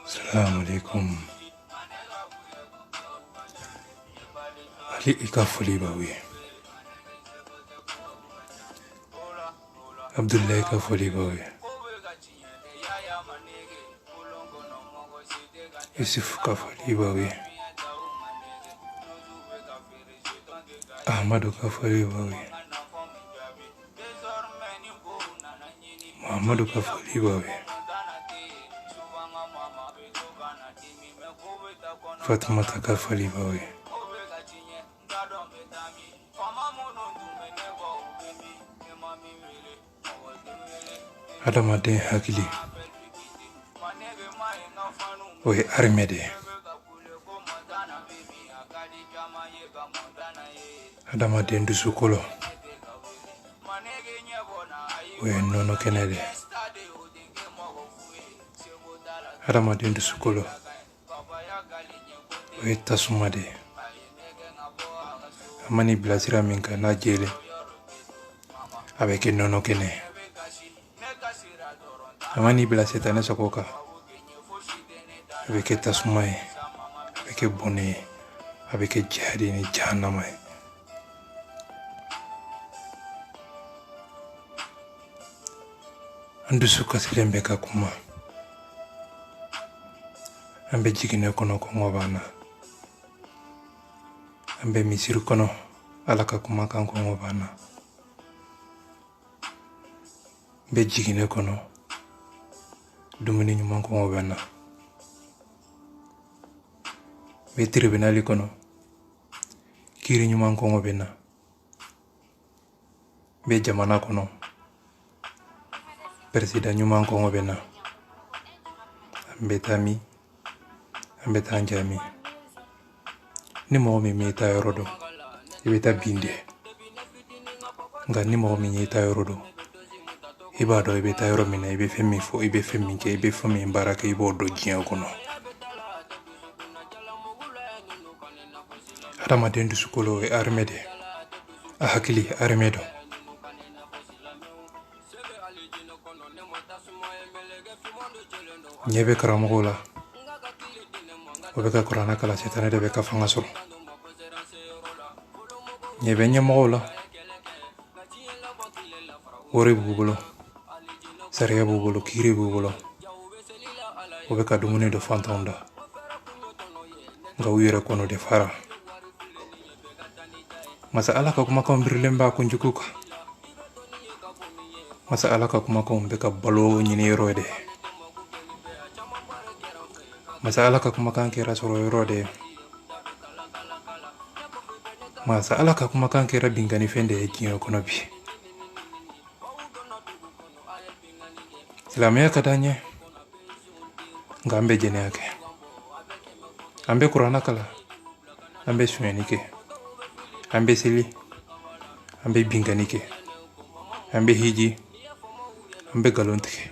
Assalamu alaikum. Ali ikafuli bawi. Abdullah ikafuli bawi. Yusuf kafuli bawi. Ahmadu kafuli bawi. Muhammadu kafuli bawi. Fatima kafuli bawi. Adamaden hakili o ye armée de ye. Adamaden dusukolo o ye nɔnɔ kɛnɛ de ye. Adamaden dusukolo o ye tasuma de ye. A mani bilasira min kan n'a jɛlen a bɛ kɛ nɔnɔ kɛnɛ ye. A mani bila setanɛ sago kan a bɛ kɛ tasuma ye, a bɛ kɛ bɔnɛ ye, a bɛ kɛ jihadi ni jahanama ye. An dusu kasilen bɛ ka kuma, an bɛ jiginɛ kɔnɔ kɔngɔ b'an na, an bɛ misiri kɔnɔ Ala ka kumakan kɔngɔ b'an na, an bɛ jiginɛ kɔnɔ dumuni ɲuman kɔngɔ b'an na, an bɛ tribunali kɔnɔ kiiri ɲuman kɔngɔ bɛ na, an bɛ jamana kɔnɔ président ɲuman kɔngɔ bɛ na, an bɛ taa min an bɛ taa an ja min. Ni mɔgɔ min m'i ta yɔrɔ dɔn i bɛ taa bin de, nka ni mɔgɔ min y'i ta yɔrɔ dɔn i b'a dɔn i bɛ taa yɔrɔ min na i bɛ fɛn min fɔ, i bɛ fɛn min kɛ, i bɛ fɛn min baara kɛ, i b'o dɔn diɲɛ kɔnɔ. Adamaden dusukolo o ye armée de ye, a hakili armée dɔn. Ɲɛ bɛ karamɔgɔw la o bɛ ka kuranɛ kalan setanɛ de bɛ ka fanga sɔrɔ. Ɲɛ bɛ ɲɛmɔgɔw la wari b'u bolo, sariya b'u bolo, kiiri b'u bolo, o bɛ ka dumuni dɔ fantanw da nka u yɛrɛ kɔnɔ de fara. Masa Ala ka kumakanw birilen b'a kunjugu kan, masa Ala ka kumakanw bɛ ka balo ɲini yɔrɔ de, masa Ala ka kumakan kɛra sɔrɔ yɔrɔ de, masa Ala ka kumakan kɛra binkanifɛn de ye diɲɛ kɔnɔ bi. Silamɛya ka d'an ye nka an bɛ jɛnɛya kɛ, an bɛ kuranɛ kalan, an bɛ suɲɛni kɛ, an bɛ seli, an bɛ binkani kɛ, an bɛ hiji, an bɛ nkalon tigɛ.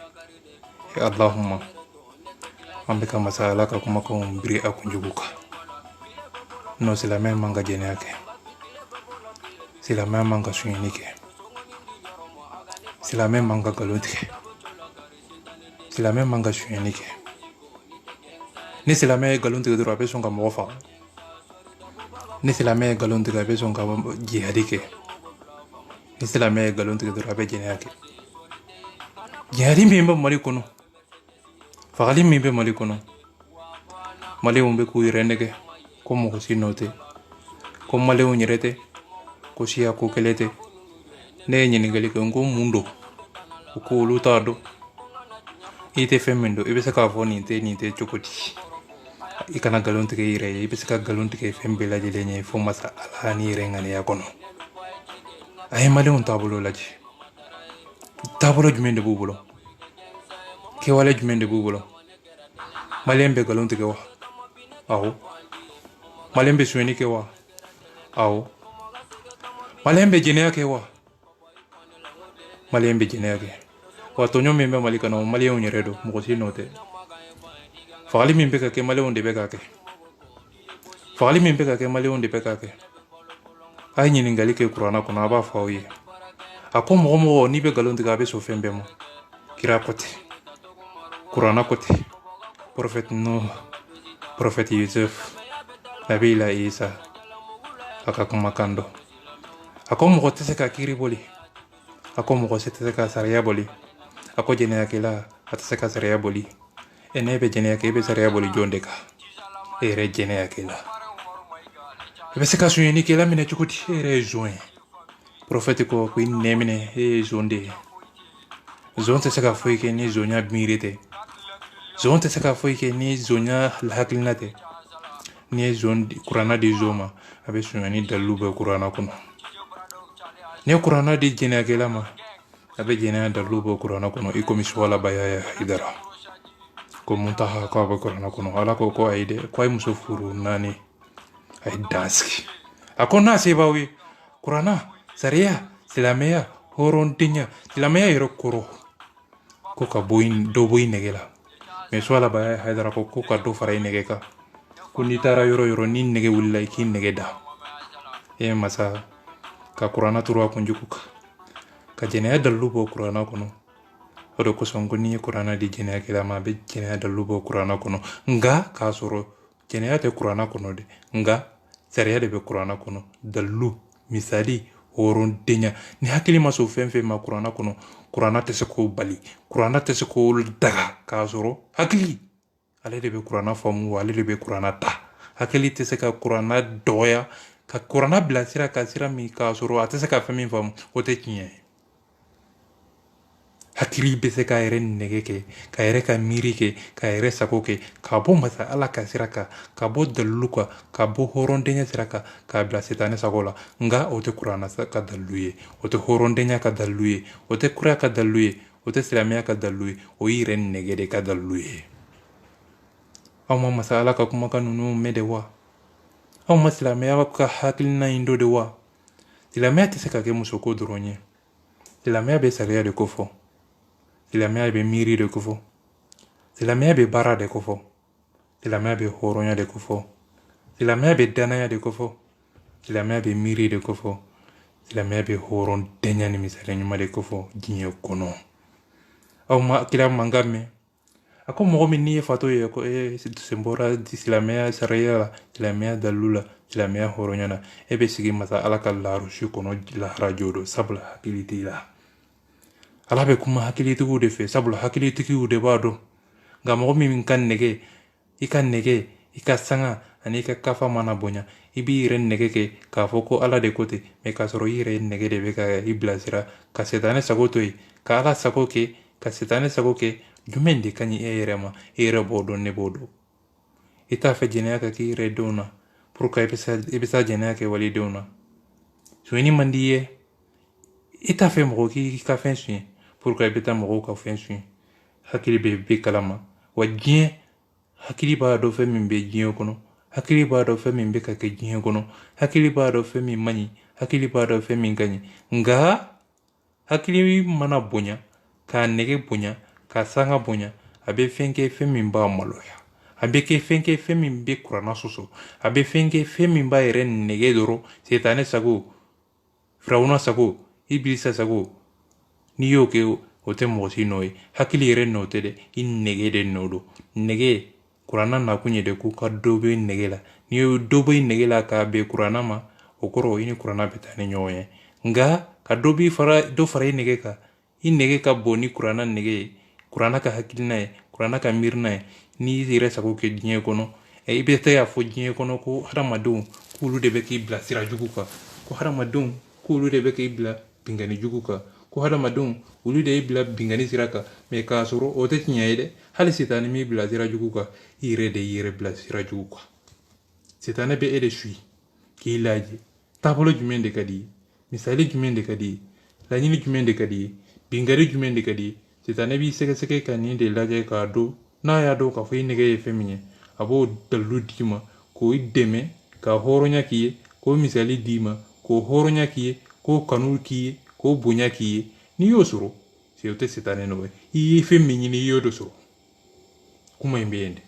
Allahumma an bɛ ka masa Ala ka kumakanw biri a kunjugu kan. Non, silamɛ man ka jɛnɛya kɛ, silamɛ man ka suɲɛni kɛ, silamɛ man ka nkalon tigɛ, silamɛ man ka suɲɛni kɛ. Ni silamɛ ye nkalon tigɛ dɔrɔn a bɛ sɔn ka mɔgɔ faga, ni silamɛ ye nkalon tigɛ a bɛ sɔn ka jihadi kɛ, ni silamɛ ye nkalon tigɛ dɔrɔn a bɛ jɛnɛya kɛ. Jihadi min bɛ Mali kɔnɔ, fagali min bɛ Mali kɔnɔ, Maliyɛnw bɛ k'u yɛrɛ nɛgɛ ko mɔgɔ si nɔ tɛ, ko Maliyɛnw yɛrɛ tɛ, ko siya ko kɛlɛ tɛ. Ne ye ɲininkali kɛ n ko mun don, u ko olu t'a dɔn. I tɛ fɛn min dɔn i bɛ se k'a fɔ nin tɛ cogo di. I kana nkalon tigɛ i yɛrɛ ye, i bɛ se ka nkalon tigɛ fɛn bɛɛ lajɛlen ye fo masa Ala ni yɛrɛ ŋaniya kɔnɔ. A ye Maliyɛnw taabolo lajɛ, taabolo jumɛn de b'u bolo, kɛwale jumɛn de b'u bolo. malien be galon tigɛ wa awɔ malien be suyɛni kɛ wa awɔ malien be jɛnɛya kɛ wa malien be jɛnɛya kɛ wa tɔɲɔ min bɛ Mali kɔnɔ o malienw yɛrɛ don mɔgɔ si nɔ tɛ fagali min bɛ ka kɛ malienw de bɛ k'a kɛ fagali min bɛ ka kɛ malienw de bɛ k'a kɛ a ye ɲininkali kɛ kuranna kɔnɔ a b'a fɔ aw ye a ko mɔgɔ mɔgɔ n'i bɛ galon tigɛ a bɛ sɔn fɛn bɛɛ ma kira ko tɛ kuranna ko tɛ prophète Nuh prophète Yusuf Nabila Isa a ka kumakan dɔn a ko mɔgɔ tɛ se ka kiiri boli a ko mɔgɔ si tɛ se ka sariya boli a ko jɛnɛyakɛla a tɛ se ka sariya boli n'e bɛ jɛnɛya kɛ e bɛ sariya boli jɔn de kan e yɛrɛ jɛnɛyakɛla e bɛ se ka suɲɛnikɛla minɛ cogo di e yɛrɛ ye zon ye prophète ko i nɛ minɛ e ye zon de ye zon tɛ se ka foyi kɛ ni zonya miiri tɛ zon tɛ se ka foyi kɛ ni zonya hakilina tɛ ni ye zon kuranna di zon ma a bɛ suɲɛni dalilu bɛ kuranna kɔnɔ ni ye kuranna di jɛnɛyakɛla ma a bɛ jɛnɛya dalilu bɛ kuranna kɔnɔ i komi Suwalaba Yaya Hayidara ko Muntaha ko a bɛ kuranna kɔnɔ Ala ko ko ayi dɛ ko a ye muso furu 4 a ye dan sigi a ko n'a se b'aw ye kuranna sariya silamɛya hɔrɔndenya silamɛya yɛrɛ kɔrɔ ko ka dɔ bɔ i nɛgɛ la mais Suwalaba Yaya Hayidara ko ka dɔ fara i nɛgɛ kan ko n'i taara yɔrɔ yɔrɔ ni nɛgɛ wulila i k'i nɛgɛ da e masa ka kuranna turu a kunjugu kan ka jɛnɛya dalilu bɔ kuranna kɔnɔ o de kosɔn ko n'i ye kuranna di jɛnɛyakɛla ma a bɛ jɛnɛya dalilu bɔ kuranna kɔnɔ nka k'a sɔrɔ jɛnɛya tɛ kuranna kɔnɔ dɛ nka sariya de bɛ kuranna kɔnɔ dalilu misali hɔrɔndenya ni hakili ma sɔn fɛn fɛn ma kuranna kɔnɔ kuranna tɛ se k'o bali kuranna tɛ se k'o daga k'a sɔrɔ hakili ale de bɛ kuranna faamu wa ale de bɛ kuranna ta hakili tɛ se ka kuranna dɔgɔya ka kuranna bila sira ka sira min k'a sɔrɔ a tɛ se ka fɛn min faamu o tɛ tiɲɛ ye hakili bɛ se k'a yɛrɛ nɛgɛ kɛ k'a yɛrɛ ka miiri kɛ k'a yɛrɛ sago kɛ k'a bɔ masa Ala ka sira kan ka bɔ dalilu kan ka bɔ hɔrɔndenya sira kan k'a bila sitanɛ sago la nka o tɛ kuranna ka dalilu ye o tɛ hɔrɔndenya ka dalilu ye o tɛ kura ka dalilu ye o tɛ silamɛya ka dalilu ye o y'i yɛrɛ nɛgɛ de ka dalilu ye aw ma masa Ala ka kumakan ninnu mɛn de wa aw ma silamɛya ka hakilina in dɔ de wa silamɛya tɛ se ka kɛ musoko dɔrɔn ye silamɛya bɛ sariya de ko fɔ silamɛya bɛ miiri de ko fɔ silamɛya bɛ baara de ko fɔ silamɛya bɛ hɔrɔnya de ko fɔ silamɛya bɛ danaya de ko fɔ silamɛya bɛ miiri de ko fɔ silamɛya bɛ hɔrɔndenya ni misaliya ɲuman de ko fɔ diɲɛ kɔnɔ aw ma kira mankan mɛn a ko mɔgɔ min n'i ye fatɔ ye ko sen bɔra silamɛya sariya la silamɛya dalilu la silamɛya hɔrɔnya la e bɛ sigi masa Ala ka laharusi kɔnɔ lahara jo don sabula hakili t'i la Ala bɛ kuma hakilitigiw de fɛ sabula hakilitigiw de b'a dɔn nka mɔgɔ min ka nɛgɛ i ka sanga ani i ka kafa mana bonya i b'i yɛrɛ nɛgɛ kɛ k'a fɔ ko Ala de ko ten mɛ k'a sɔrɔ i yɛrɛ nɛgɛ de bɛ ka i bilasira ka sitanɛ sago to yen ka Ala sago kɛ ka sitanɛ sago kɛ jumɛn de ka ɲi e yɛrɛ ma e yɛrɛ b'o dɔn ne b'o dɔn i t'a fɛ jɛnɛya ka k'i yɛrɛ denw na pour que i bɛ se jɛnɛya kɛ walidenw na suɲɛni man di i ye i t'a fɛ mɔgɔ k'i ka fɛn suɲɛ pour que i bɛ taa mɔgɔw ka fɛn suɲɛ hakili bɛ kalama wa diɲɛ hakili b'a dɔn fɛn min bɛ diɲɛ kɔnɔ hakili b'a dɔn fɛn min bɛ ka kɛ diɲɛ kɔnɔ hakili b'a dɔn fɛn min man ɲi hakili b'a dɔn fɛn min ka ɲi nka hakili mana bonya k'a nɛgɛ bonya k'a sanga bonya a bɛ fɛn kɛ fɛn min b'a maloya a bɛ kɛ fɛn min bɛ kuranna sɔsɔ a bɛ fɛn kɛ fɛn min b'a yɛrɛ nɛgɛ dɔrɔn sitanɛ sago firawuna sago ibilisa sago n'i y'o kɛ o tɛ mɔgɔ si nɔ ye hakili yɛrɛ nɔ tɛ dɛ i nɛgɛ de nɔ don nɛgɛ kuranna nakun ye de ko ka dɔ bɛ nɛgɛ la n'i ye dɔ bɔ i nɛgɛ la k'a bɛn kuranna ma o kɔrɔ i ni kuranna bɛ taa ni ɲɔgɔn ye nka ka dɔ fara i nɛgɛ kan i nɛgɛ ka bon ni kuranna nɛgɛ ye kuranna ka hakilina ye kuranna ka miirina ye n'i yɛrɛ sago kɛ diɲɛ kɔnɔ i bɛ se k'a fɔ diɲɛ kɔnɔ ko hadamadenw k'olu de bɛ k'i bila sira jugu kan ko hadamadenw k'olu de bɛ k'i bila bingani jugu kan ko hadamadenw olu de y'i bila bingani sira kan mɛ k'a sɔrɔ o tɛ tiɲɛ ye dɛ hali sitanɛ m'i bila sira jugu kan i yɛrɛ de y'i yɛrɛ bila sira jugu kan sitanɛ bɛ e de suit k'i lajɛ taabolo jumɛn de ka di i ye misali jumɛn de ka di i ye laɲini jumɛn de ka di i ye bingani jumɛn de ka di i ye sitanɛ b'i sɛgɛsɛgɛ ka nin de lajɛ k'a dɔn n'a y'a dɔn k'a fɔ i nɛgɛ ye fɛn min ye a b'o dalilu d'i ma k'o dɛmɛ ka hɔrɔnya k'i ye k'o misali d'i ma k'o hɔrɔnya k'i ye k'o kanu k'i ye k'o bonya k'i ye n'i y'o sɔrɔ o tɛ sitanɛ nɔ ye i ye fɛn min ɲini i y'o de sɔrɔ kuma in bɛ yen de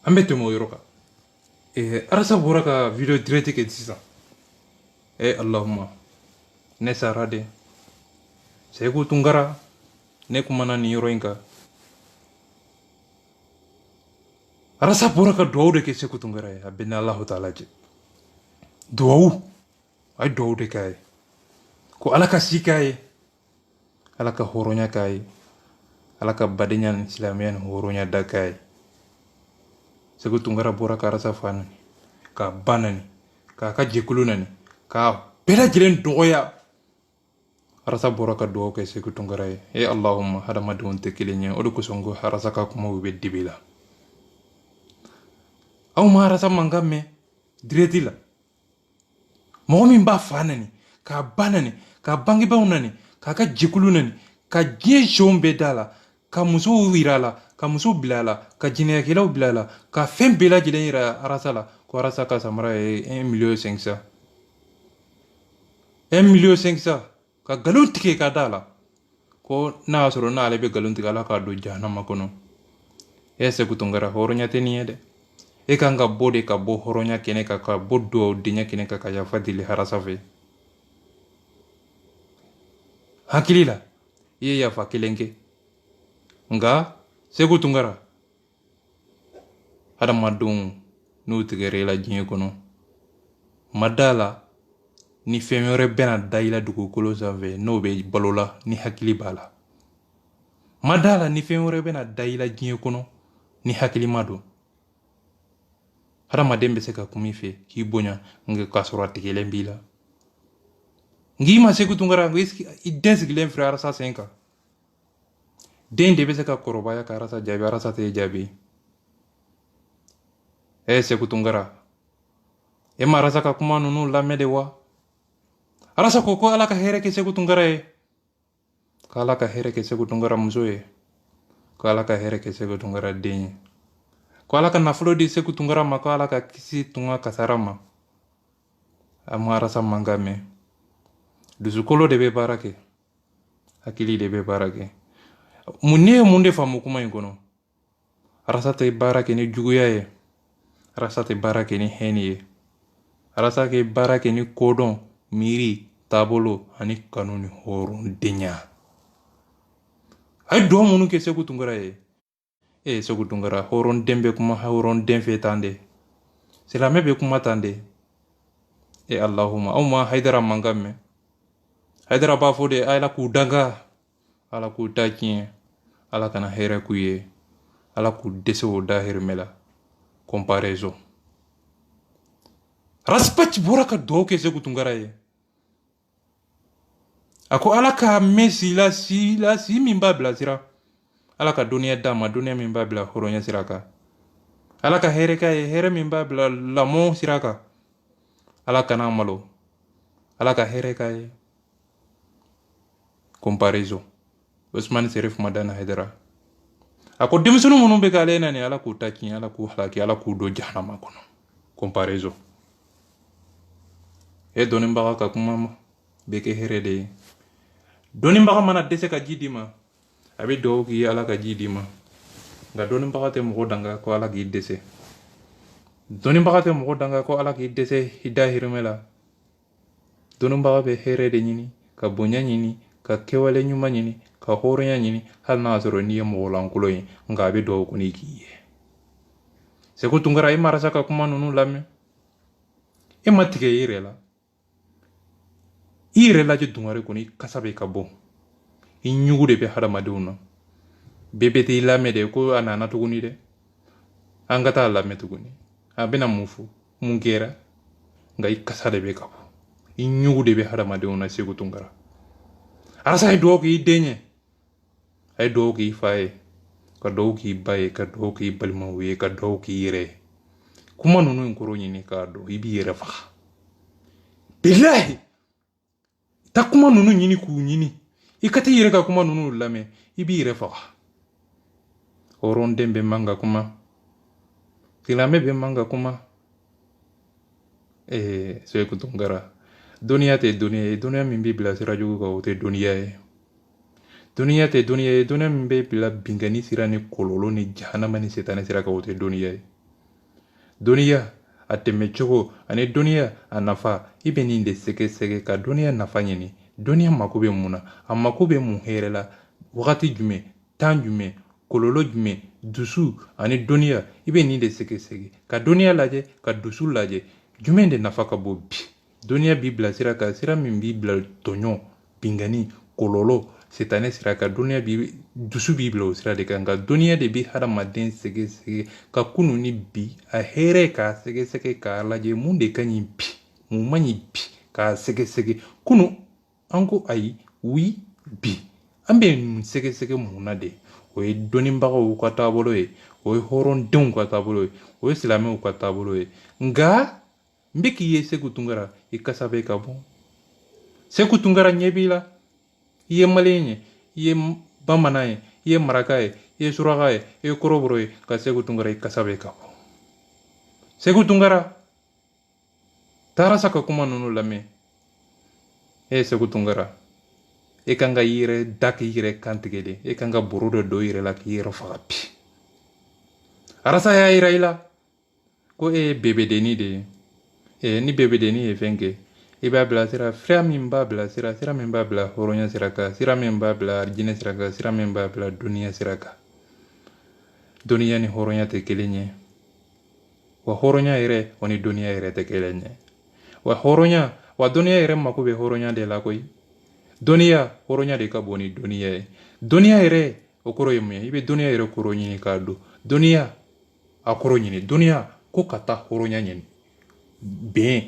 an bɛ tɛmɛ o yɔrɔ kan arasa bɔra ka video direct kɛ sisan Allahumma ne sara de Seku Tunkara ne kumana nin yɔrɔ in kan arasa bɔra ka duwawu de kɛ Seku Tunkara ye a bɛ ni Allahu Taala cɛ duwawu a ye duwawu de k'a ye ko Ala ka si k'a ye Ala ka hɔrɔnya k'a ye Ala ka badenya ni silamɛya ni hɔrɔnya da k'a ye Seku Tunkara bɔra ka arasa fa nani k'a ba nani k'a ka jɛkulu nani k'a bɛɛ lajɛlen dɔgɔya arasa bɔra ka duwawu kɛ Seku Tunkara ye Allahumma hadamadenw tɛ kelen ye o de kosɔn ko arasa ka kumaw bɛ dibi la aw ma arasa mankan mɛn direct la mɔgɔ min b'a fa nani k'a ba nani k'a bangebaaw nani k'a ka jɛkulu nani ka diɲɛ sɛw bɛɛ da la ka musow yira a la ka muso bila a la ka jinɛyakɛlaw bila a la ka fɛn bɛɛ lajɛlen yira arasa la ko arasa ka samara ye 1,500,000 1,500,000 ka nkalon tigɛ ka da la ko n'a y'a sɔrɔ n'ale bɛ nkalon tigɛ Ala k'a don jahanama kɔnɔ Seku Tunkara hɔrɔnya tɛ nin ye dɛ e kan ka bɔ de ka bɔ hɔrɔnya kɛnɛ kan ka bɔ duwawudenya kɛnɛ kan ka yafa deli arasa fɛ hakili la i ye yafa kelen kɛ nka Seku Tunkara hadamadenw n'u tigɛra i la diɲɛ kɔnɔ ma da la ni fɛn wɛrɛ bɛna da i la dugukolo sanfɛ n'o bɛ balo la ni hakili b'a la ma da la ni fɛn wɛrɛ bɛna da i la diɲɛ kɔnɔ ni hakili ma don hadamaden bɛ se ka kuma i fɛ k'i bonya nka k'a sɔrɔ a tigɛlen b'i la ngi ma Seku Tunkara i den sigilen filɛ arasa sen kan den de bɛ se ka kɔrɔbaya ka arasa jaabi arasa tɛ jaabi Seku Tunkara e ma arasa ka kuma ninnu lamɛn de wa arasa ko Ala ka hɛrɛ kɛ Seku Tunkara ye ka Ala ka hɛrɛ kɛ Seku Tunkara muso ye ko Ala ka hɛrɛ kɛ Seku Tunkara den ye ko Ala ka nafolo di Seku Tunkara ma ko Ala ka kisi tunga kasara ma a ma arasa mankan mɛn dusukolo de bɛ baara kɛ hakili de bɛ baara kɛ ne ye mun de faamu kuma in kɔnɔ arasa tɛ baara kɛ ni juguya ye arasa tɛ baara kɛ ni hɛni ye arasa tɛ baara kɛ ni kodɔn miiri taabolo ani kanu ni hɔrɔndenya a ye duwawu minnu kɛ Seku Tunkara ye Seku Tunkara hɔrɔnden bɛ kuma hɔrɔnden fɛ tan de silamɛ bɛ kuma tan de Allahumma aw ma Haidara mankan mɛn Haidara b'a fɔ de Ala k'u danga Ala k'u ta tiɲɛ Ala kana hɛrɛ k'u ye Ala k'u dɛsɛ o dahirimɛ la comparaison respect bɔra ka duwawu kɛ Seku Tunkara ye a ko Ala ka mɛn si min b'a bilasira Ala ka dɔnniya d'a ma dɔnniya min b'a bila hɔrɔnya sira kan Ala ka hɛrɛ k'a ye hɛrɛ min b'a bila lamɔ sira kan Ala kana malo Ala ka hɛrɛ k'a ye comparaison Usman Serif Madana Haidara a ko denmisɛnnin minnu bɛ k'ale nani Ala k'u ta tiɲɛ Ala k'u halaki Ala k'u don jahanama kɔnɔ comparaison dɔnnibaga ka kuma bɛ kɛ hɛrɛ de ye dɔnnibaga mana dɛsɛ ka ji d'i ma a bɛ duwawu k'i ye Ala ka ji d'i ma nka dɔnnibaga tɛ mɔgɔ danga ko Ala k'i dɛsɛ dɔnnibaga tɛ mɔgɔ danga ko Ala k'i dɛsɛ i dahirimɛ la dɔnnibaga bɛ hɛrɛ de ɲini ka bonya ɲini ka kɛwale ɲuman ɲini ka hɔrɔnya ɲini hali n'a sɔrɔ n'i ye mɔgɔ lankolon ye nka a bɛ duwawu kɔni k'i ye Seku Tunkara e ma arasa ka kuma ninnu lamɛn e ma tigɛ i yɛrɛ la i yɛrɛ lajɛ dungare kɔni i kasa bɛ ka bɔ i ɲugu de bɛ hadamadenw na bɛɛ bɛ t'i lamɛn de ko a nana tuguni dɛ an ka taa lamɛn tuguni a bɛna mun fɔ mun kɛra nka i kasa de bɛ ka bɔ i ɲugu de bɛ hadamadenw na Seku Tunkara arasa ye duwawu k'i den ye a ye duwawu k'i fa ye ka duwawu k'i ba ye ka duwawu k'i balimaw ye ka duwawu k'i yɛrɛ ye kuma ninnu in kɔrɔ ɲini k'a dɔn i b'i yɛrɛ faga bilahi ta kuma ninnu ɲini k'u ɲini i ka t'i yɛrɛ ka kuma ninnu lamɛn i b'i yɛrɛ faga horonden bɛ manga kuma silamɛ bɛ manga kuma Seku Tunkara dɔnniya tɛ dɔnniya ye dɔnniya min bɛ bila sira jugu kan o tɛ dɔnniya ye dɔnniya tɛ dɔnniya ye dɔnniya min bɛ bila binkani sira ni kɔlɔlɔ ni jahanama ni setanɛ sira kan o tɛ dɔnniya ye dɔnniya a tɛmɛ cogo ani dɔnniya a nafa i bɛ nin de sɛgɛsɛgɛ ka dɔnniya nafa ɲini dɔnniya mako bɛ mun na a mako bɛ mun hɛrɛ la wagati jumɛn tan jumɛn kɔlɔlɔ jumɛn dusu ani dɔnniya i bɛ nin de sɛgɛsɛgɛ ka dɔnniya lajɛ ka dusu lajɛ jumɛn de nafa ka bon bi dɔnniya b'i bila sira kan sira min b'i bila tɔɲɔ bingani kɔlɔlɔ setanɛ sira kan dusu b'i bila o sira de kan nka dɔnniya de bɛ hadamaden sɛgɛsɛgɛ ka kunu ni bi a hɛrɛ k'a sɛgɛsɛgɛ k'a lajɛ mun de ka ɲi bi mun man ɲi bi k'a sɛgɛsɛgɛ kunu an ko ayi wi bi an bɛ nin sɛgɛsɛgɛ mun na de o ye dɔnnibagaw ka taabolo ye o ye hɔrɔndenw ka taabolo ye o ye silamɛw ka taabolo ye nka n bɛ k'i ye Seku Tunkara i kasa bɛ ka bɔ Seku Tunkara ɲɛ b'i la i ye maliyɛn ye i ye bamanan ye i ye maraka ye i ye suraka ye i ye kɔrɔbɔrɔ ye ka Seku Tunkara i kasa bɛ ka bɔ Seku Tunkara taara sa ka kuma ninnu lamɛn Seku Tunkara e kan ka i yɛrɛ da k'i yɛrɛ kantigɛ de e kan ka boro dɔ don i yɛrɛ la k'i yɛrɛ faga bi arasa y'a yira i la ko e ye bebedenni de ye ni bebedenni ye fɛn kɛ i b'a bila sira min b'a bila sira min b'a bila hɔrɔnya sira kan sira min b'a bila arijinɛ sira kan sira min b'a bila dɔnniya sira kan dɔnniya ni hɔrɔnya tɛ kelen ye wa hɔrɔnya yɛrɛ o ni dɔnniya yɛrɛ tɛ kelen ye wa dɔnniya yɛrɛ mako bɛ hɔrɔnya de la koyi dɔnniya hɔrɔnya de ka bon ni dɔnniya ye dɔnniya yɛrɛ o kɔrɔ ye mun ye i bɛ dɔnniya yɛrɛ kɔrɔ ɲini k'a dɔn dɔnniya a kɔrɔ ɲini dɔnniya ko ka taa hɔrɔnya ɲini bɛn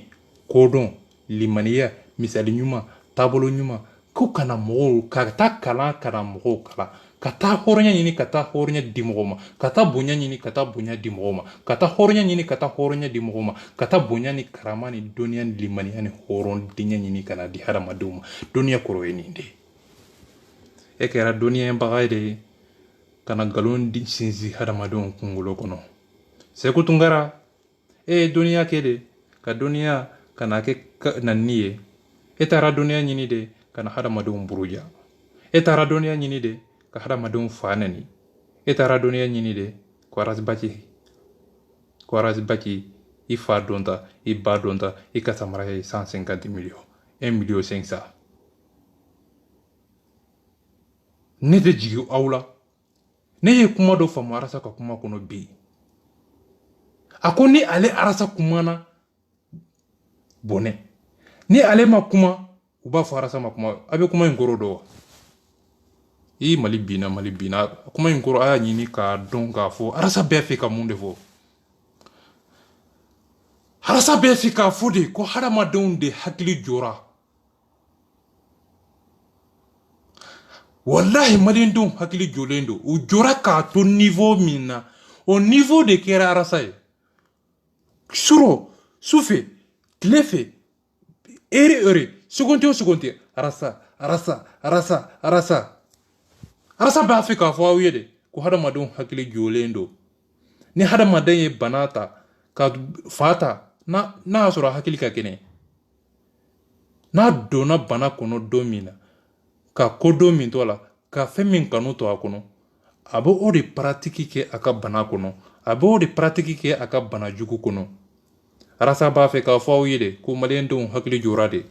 kodɔn limaniya misali ɲuman taabolo ɲuman ko kana mɔgɔw ka taa kalan kana mɔgɔw kalan ka taa hɔrɔnya ɲini ka taa hɔrɔnya di mɔgɔw ma ka taa bonya ɲini ka taa bonya di mɔgɔw ma ka taa hɔrɔnya ɲini ka taa hɔrɔnya di mɔgɔw ma ka taa bonya ni karama ni dɔnniya ni limaniya ni hɔrɔndenya ɲini ka na di hadamadenw ma dɔnniya kɔrɔ ye nin de e kɛra dɔnniyabaga ye de ka na nkalon sinsin hadamadenw kunkolo kɔnɔ Seku Tunkara e ye dɔnniya kɛ de ka dɔnniya ka na kɛ nanni ye e taara dɔnniya ɲini de ka na hadamadenw buruja e taara dɔnniya ɲini de ka hadamadenw fa nani e taara dɔnniya ɲini de ko arazibaki i fa dɔn ta i ba dɔn ta i ka samara ye 150 millions 1,500,000 ne tɛ jigin aw la ne ye kuma dɔ faamu arasa ka kuma kɔnɔ bi a ko ni ale arasa kumana bɔnɛ ni ale ma kuma u b'a fɔ arasa ma kuma a bɛ kuma in kɔrɔ dɔn wa mali binna kuma in kɔrɔ a y'a ɲini k'a dɔn k'a fɔ arasa bɛɛ fɛ ka mun de fɔ arasa bɛɛ fɛ k'a fɔ de ko hadamadenw de hakili jɔra wallahi maliyendenw hakili jɔlen don u jɔra k'a to niveau min na o niveau de kɛra arasa ye suro sufɛ tile fɛ heure seconde o seconde arasa b'a fɛ k'a fɔ aw ye de ko hadamadenw hakili jɔlen don ni hadamaden ye bana ta ka fa ta n'a y'a sɔrɔ hakili ka kɛnɛ n'a donna bana kɔnɔ don min na ka kodɔn min to a la ka fɛn min kanu to a kɔnɔ a bɛ o de paratiki kɛ a ka bana kɔnɔ a bɛ o de paratiki kɛ a ka bana jugu kɔnɔ arasa b'a fɛ k'a fɔ aw ye de ko maliyɛndenw hakili jɔra de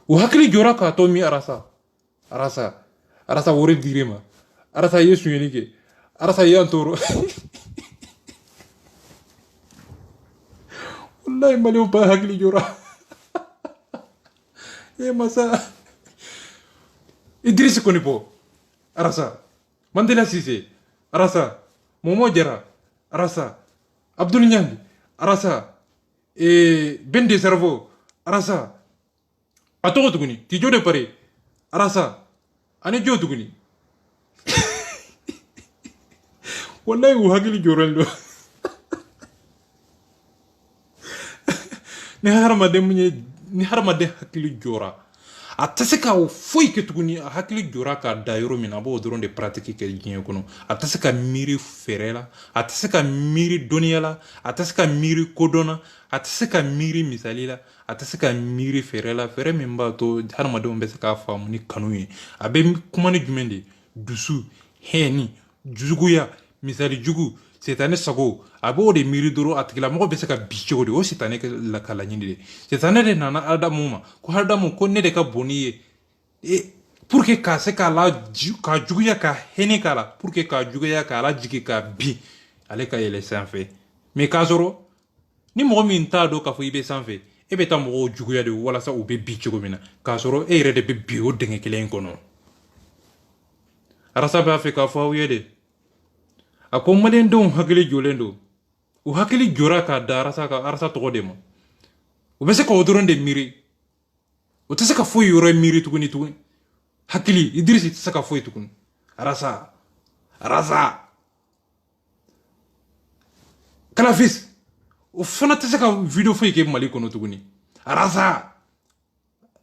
u hakili jɔra k'a to min arasa wari dir'e ma arasa ye suɲɛni kɛ arasa ye an tɔɔrɔ wallahi maliyɛnw ba hakili jɔra masa Idrisi Konipo arasa Mandela Cissé arasa Momo Jara arasa Abdul Nyang arasa Ben de Cerveau arasa a tɔgɔ tuguni Tijo de Pare arasa ani jo tuguni wallahi u hakili jɔrɔlen don ni hadamaden hakili jɔra a tɛ se ka foyi kɛ tuguni a hakili jɔra k'a da yɔrɔ min na a b'o dɔrɔn de pratique kɛ diɲɛ kɔnɔ a tɛ se ka miiri fɛɛrɛ la a tɛ se ka miiri dɔnniya la a tɛ se ka miiri kodɔn na a tɛ se ka miiri misali la a tɛ se ka miiri fɛɛrɛ la fɛɛrɛ min b'a to hadamadenw bɛ se k'a faamu ni kanu ye a bɛ kuma ni jumɛn de dusu hɛni juguya misali jugu setanɛ sago a b'o de miiri dɔrɔn a tigilamɔgɔ bɛ se ka bi cogo di o setanɛ ka laɲini de setanɛ de nana adamu ma ko adamu ko ne de ka bon n'i ye pour que k'a se k'a la ka juguya ka hɛni k'a la pour que k'a juguya k'a la jigin k'a bin ale ka yɛlɛ sanfɛ mais k'a sɔrɔ ni mɔgɔ min t'a dɔn k'a fɔ i bɛ sanfɛ e bɛ taa mɔgɔw juguya de walasa u bɛ bi cogo min na k'a sɔrɔ e yɛrɛ de bɛ bi o dingɛ kelen in kɔnɔ arasa b'a fɛ k'a fɔ aw ye de a ko maliyɛndenw hakili jɔlen don u hakili jɔra k'a da arasa tɔgɔ de ma u bɛ se ka o dɔrɔn de miiri o tɛ se ka foyi yɔrɔ miiri tuguni hakili Idirisi tɛ se ka foyi tuguni arasa Kalafis o fana tɛ se ka video foyi kɛ Mali kɔnɔ tuguni arasa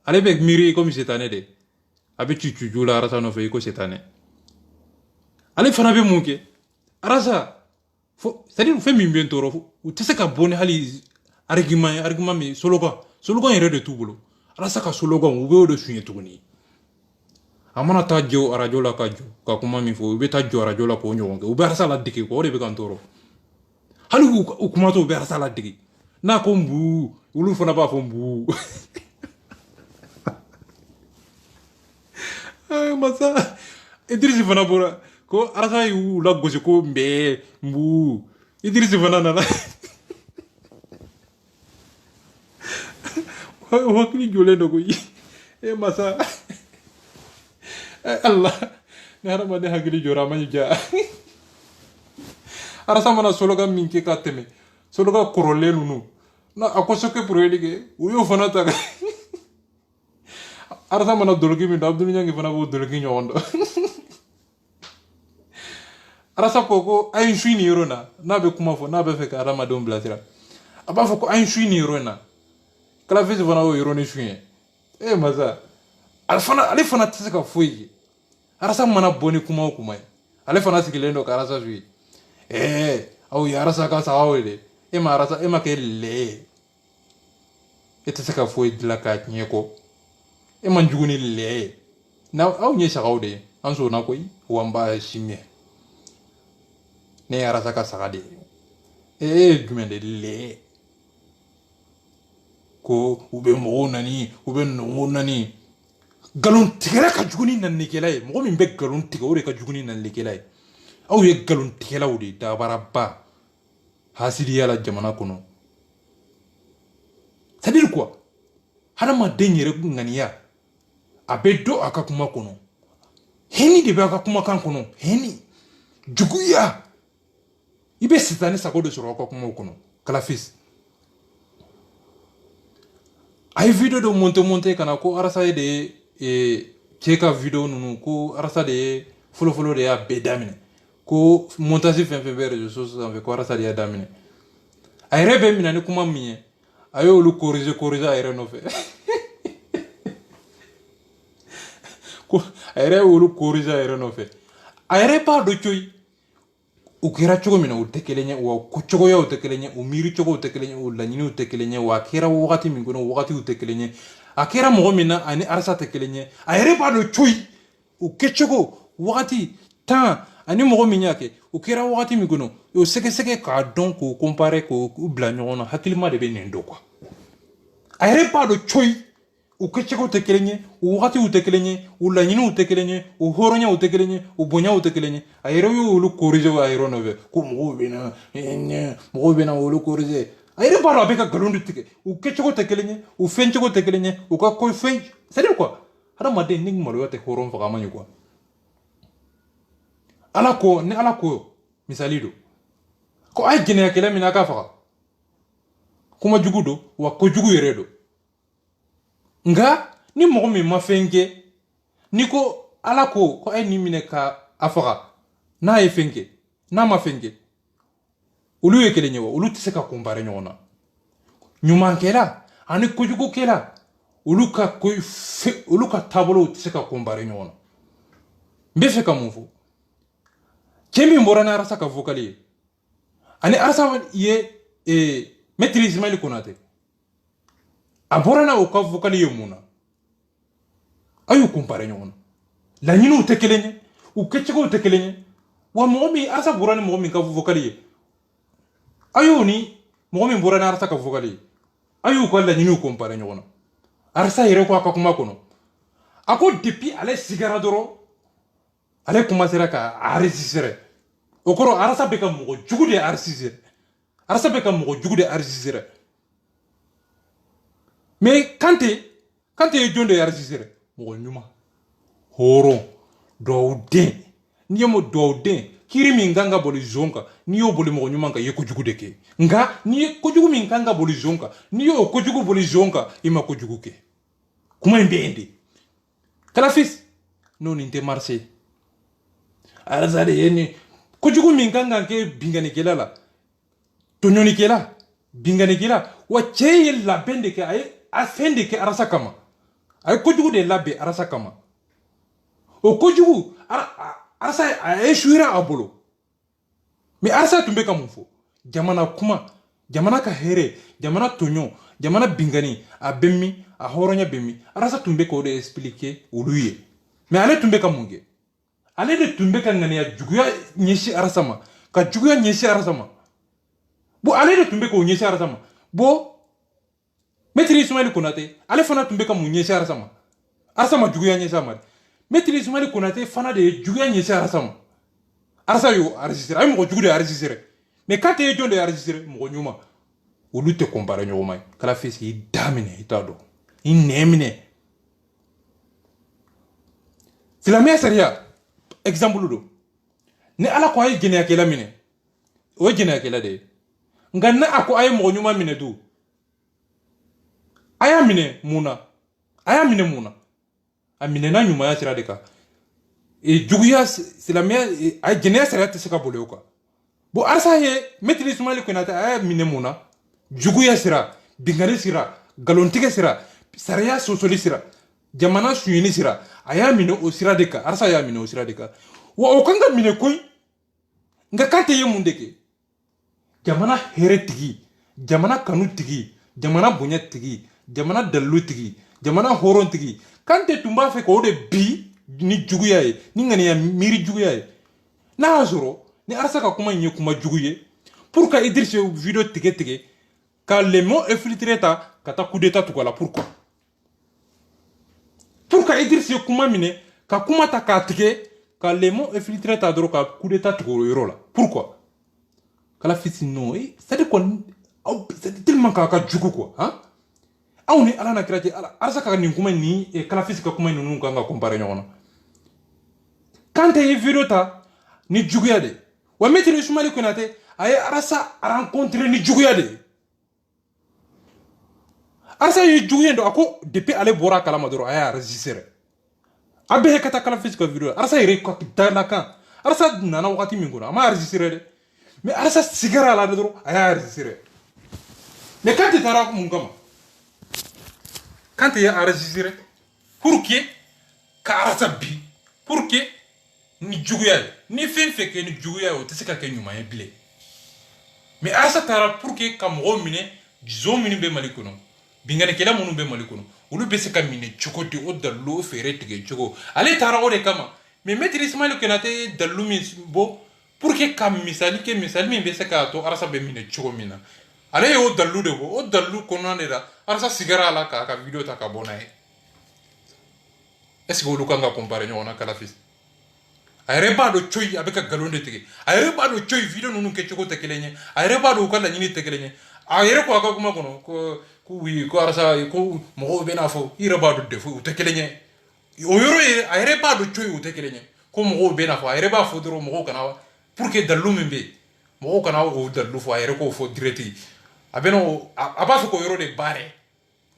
ale bɛ miiri komi setanɛ de a bɛ cucu la arasa nɔfɛ i ko setanɛ ale fana bɛ mun kɛ arasa c'est-à-dire fɛn min bɛ n tɔɔrɔ u tɛ se ka bɔ ni hali argument min slogan yɛrɛ de t'u bolo arasa ka slogan u bɛ o de suɲɛ tuguni a mana taa jɔ arajo la ka jɔ ka kuma min fɔ u bɛ taa jɔ arajo la k'o ɲɔgɔn kɛ u bɛ arasa ladege o de bɛ ka n tɔɔrɔ hali u kumatɔ u bɛ arasa ladege n'a ko n buu olu fana b'a fɔ n buu masa Idirisi fana bɔra ko arasa y'u lagosi ko mbɛɛ nbuu Idirisi fana nana o hakili jɔlen don koyi masa Allah ni hadamaden hakili jɔra a man ja arasa mana slogan min kɛ ka tɛmɛ slogan kɔrɔlen ninnu a ko soke proyeli kɛ u y'o fana ta arasa mana doloki min don Abdul Ɲangi fana b'o doloki ɲɔgɔn dɔn arasa ko a ye n su nin yɔrɔ in na n'a bɛ kuma fɔ n'a bɛ fɛ ka hadamadenw bilasira a b'a fɔ ko a ye n su nin yɔrɔ in na Kalafisi fana y'o yɔrɔ ni su ye masa ale fana tɛ se ka foyi kɛ arasa mana bɔ ni kuma o kuma ye ale fana sigilen don ka arasa su ye aw ye arasa ka sagaw ye dɛ e ma kɛ lɛ ye e tɛ se ka foyi dilan k'a tiɲɛ kɔ e man jugu ni lɛ ye aw ɲɛ sagaw de ye an sɔnna koyi wa n b'a si mɛn ne ye arasa ka saga de ye e ye jumɛn de lɛ ko u bɛ mɔgɔw nani u bɛ nɔngɔw nani nkalon tigɛla ka jugu ni nanikɛla ye mɔgɔ min bɛ nkalon tigɛ o de ka jugu ni nanikɛla ye aw ye nkalon tigɛlaw de dabaraba hasidiya la jamana kɔnɔ c'est à dire quoi hadamaden yɛrɛ ŋaniya a bɛ dɔn a ka kuma kɔnɔ hɛni de b'a ka kumakan kɔnɔ hɛni juguya i bɛ setanɛ sago de sɔrɔ aw ka kumaw kɔnɔ Kalafis a ye video dɔ monte ka na ko arasa ye de ye cɛ ka video ninnu ko arasa de ye fɔlɔfɔlɔ de y'a bɛɛ daminɛ ko montage fɛn fɛn bɛ réseaux sociaux sanfɛ ko arasa de y'a daminɛ a yɛrɛ bɛ minɛ ni kuma min ye a y'olu corriger a yɛrɛ nɔfɛ ko a yɛrɛ y'olu corriger a yɛrɛ nɔfɛ a yɛrɛ b'a dɔn coyi u kɛra cogo min na u tɛ kelen ye wa ko cogoyaw tɛ kelen ye u miiri cogow tɛ kelen ye u laɲiniw tɛ kelen ye wa a kɛra wagati min kɔnɔ wagatiw tɛ kelen ye a kɛra mɔgɔ min na ani arasa tɛ kelen ye a yɛrɛ b'a dɔn coyi u kɛcogo wagati temps ani mɔgɔ min y'a kɛ u kɛra wagati min kɔnɔ o sɛgɛsɛgɛ k'a dɔn k'o comparer k'o bila ɲɔgɔn na hakilima de bɛ nin dɔn quoi a yɛrɛ b'a dɔn coyi u kɛcogo tɛ kelen ye u wagatiw tɛ kelen ye u laɲiniw tɛ kelen ye u hɔrɔnyaw tɛ kelen ye u bonyaw tɛ kelen ye a yɛrɛ y'olu corriger a yɛrɛ nɔfɛ ko mɔgɔw bɛ na olu corriger a yɛrɛ b'a dɔn a bɛ ka nkalon de tigɛ u kɛcogo tɛ kelen ye u fɛncogo tɛ kelen ye u ka ko fɛn c'est à dire quoi hadamaden ni maloya tɛ hɔrɔn faga man ɲi quoi ni ala ko misali don ko a ye jɛnɛya kɛlɛ min na a k'a faga kuma jugu don wa kojugu yɛrɛ don nka ni mɔgɔ min ma fɛn kɛ ni ko ala ko a ye nin minɛ ka a faga n'a ye fɛn kɛ n'a ma fɛn kɛ olu ye kelen ye wa olu tɛ se ka comparer ɲɔgɔn na ɲumankɛla ani kojugukɛla olu ka taabolow tɛ se ka compare ɲɔgɔn na n bɛ fɛ ka mun fɔ cɛ min bɔra ni arasa ka vocal ye ani arasa ye maître Ismail Konate a bɔra na o ka vocal ye mun na a y'u compare ɲɔgɔn na laɲiniw tɛ kelen ye u kɛcogow tɛ kelen ye wa mɔgɔ min arasa bɔra ni mɔgɔ min ka vocal ye a y'o ni mɔgɔ min bɔra ni arasa ka vocal ye a y'u ka laɲiniw compare ɲɔgɔn na arasa yɛrɛ ko a ka kuma kɔnɔ a ko depuis ale sigara dɔrɔn ale commencera ka enregistrer o kɔrɔ arasa bɛ ka mɔgɔ jugu de enregistrer arasa bɛ ka mɔgɔ jugu de enregistrer mais Kante ye jɔn de enregistrer mɔgɔ ɲuman hɔrɔn dɔwden n'i ye dɔwden kiri min kan ka boli zon kan n'i y'o boli mɔgɔ ɲuman kan i ye kojugu de kɛ nka n'i ye kojugu min kan ka boli zon kan n'i y'o kojugu boli zon kan i ma kojugu kɛ kuma in bɛ yen de Kalafis n'o nin tɛ marché arasa de ye nin kojugu min kan ka kɛ binganikɛla la tɔɲɔnikɛla binganikɛla wa cɛ ye labɛn de kɛ a ye a fɛn de kɛ arasa kama a ye kojugu de labɛn arasa kama o kojugu arasa a échouera a bolo mais arasa tun bɛ ka mun fɔ jamana kuma jamana ka hɛrɛ jamana tɔɲɔ jamana bingani a bɛ min a hɔrɔnya bɛ min arasa tun bɛ k'o de expliquer olu ye mais ale tun bɛ ka mun kɛ ale de tun bɛ ka ŋaniya juguya ɲɛsin arasa ma ka juguya ɲɛsin arasa ma bon ale de tun bɛ k'o ɲɛsin arasa ma bon maître Ismail Konate ale fana tun bɛ ka mun ɲɛsin arasa ma juguya ɲɛsin a ma maître Ismail Konate fana de ye juguya ɲɛsin arasa ma arasa y'o enregistrer a ye mɔgɔ jugu de enregistrer mais Kante ye jɔn de enregistrer mɔgɔ ɲuman olu tɛ compare ɲɔgɔn ma Kalafis i da minɛ i t'a dɔn i nɛn minɛ silamɛya sariya exemple don ni ala ko a ye jɛnɛyakɛla minɛ o ye jɛnɛyakɛla de ye nka ni a ko a ye mɔgɔ ɲuman minɛ dun a y'a minɛ mun na a minɛna ɲumanya sira de kan juguya silamɛya a jɛnɛya sariya tɛ se ka boli o kan bon arasa ye maître Ismail Konate a y'a minɛ mun na juguya sira bingani sira galontigɛ sira sariya sɔsɔli sira jamana suyɛni sira a y'a minɛ o sira de kan arasa y'a minɛ o sira de kan wa o kan ka minɛ koyi nka Kante ye mun de kɛ jamana hɛrɛ tigi jamana kanu tigi jamana bonya tigi jamana dalilu tigi jamana hɔrɔn tigi Kante tun b'a fɛ k'o de bi ni juguya ye ni ŋaniya miiri juguya ye n'a y'a sɔrɔ ni arasa ka kuma in ye kuma jugu ye pour que Idrissa video tigɛ ka les mots infiltrés ta ka taa coup d'état tugu a la pourquoi pour que Idrissa ye kuma minɛ ka kuma ta k'a tigɛ ka les mots infiltrés ta dɔrɔn ka coup d'état tugu o yɔrɔ la pourquoi Kalafis non c'est-à-dire kɔni c'est tellement k'a ka jugu quoi hein aw ni ala na kira cɛ arasa ka nin kuma ni Kalafis ka kuma ninnu kan ka compare ɲɔgɔn na Kante ye video ta ni juguya de wa maître Ismail Konate a ye arasa rencontré ni juguya de arasa ye juguya dɔn a ko depuis ale bɔra a kalama dɔrɔn a y'a enregistré a bɛɛ ka taa Kalafis ka video arasa yɛrɛ ka dalakan arasa nana wagati min kɔnɔ a ma enregistré dɛ mais arasa sigara a la dɔrɔn a y'a enregistré mais Kante taara mun kama Kante y'a enregistré pour que ka arasa bi pour que ni juguya ye ni fɛn fɛn kɛ ni juguya ye o tɛ se ka kɛ ɲuman ye bilen mais arasa taara pour que ka mɔgɔw minɛ zon minnu bɛ Mali kɔnɔ binganikɛla minnu bɛ Mali kɔnɔ olu bɛ se ka minɛ cogo di o dalilu o fɛɛrɛ tigɛ cogo ale taara o de kama mais maître Ismail Konate ye dalilu min bɔ pour que ka misali kɛ misali min bɛ se k'a to arasa bɛ minɛ cogo min na ale ye o dalilu de bɔ o dalilu kɔnɔna de la arasa sigara a la k'a ka video ta ka bɔ n'a ye est ce que olu kan ka compare ɲɔgɔn na Kalafis a yɛrɛ b'a dɔn coyi a bɛ ka galon de tigɛ a yɛrɛ b'a dɔn coyi video ninnu kɛcogo tɛ kelen ye a yɛrɛ b'a dɔn u ka laɲini tɛ kelen ye a yɛrɛ ko a ka kuma kɔnɔ ko oui ko arasa ko mɔgɔw bɛ n'a fɔ i yɛrɛ b'a dɔn defo u tɛ kelen ye o yɔrɔ ye a yɛrɛ b'a dɔn coyi u tɛ kelen ye ko mɔgɔw bɛ n'a fɔ a yɛrɛ b'a fɔ dɔrɔn mɔgɔw kana pour que dalilu min bɛ yen mɔgɔw kana o dalilu fɔ a yɛrɛ k'o fɔ direct a bɛ a b'a fɛ k'o yɔrɔ de baara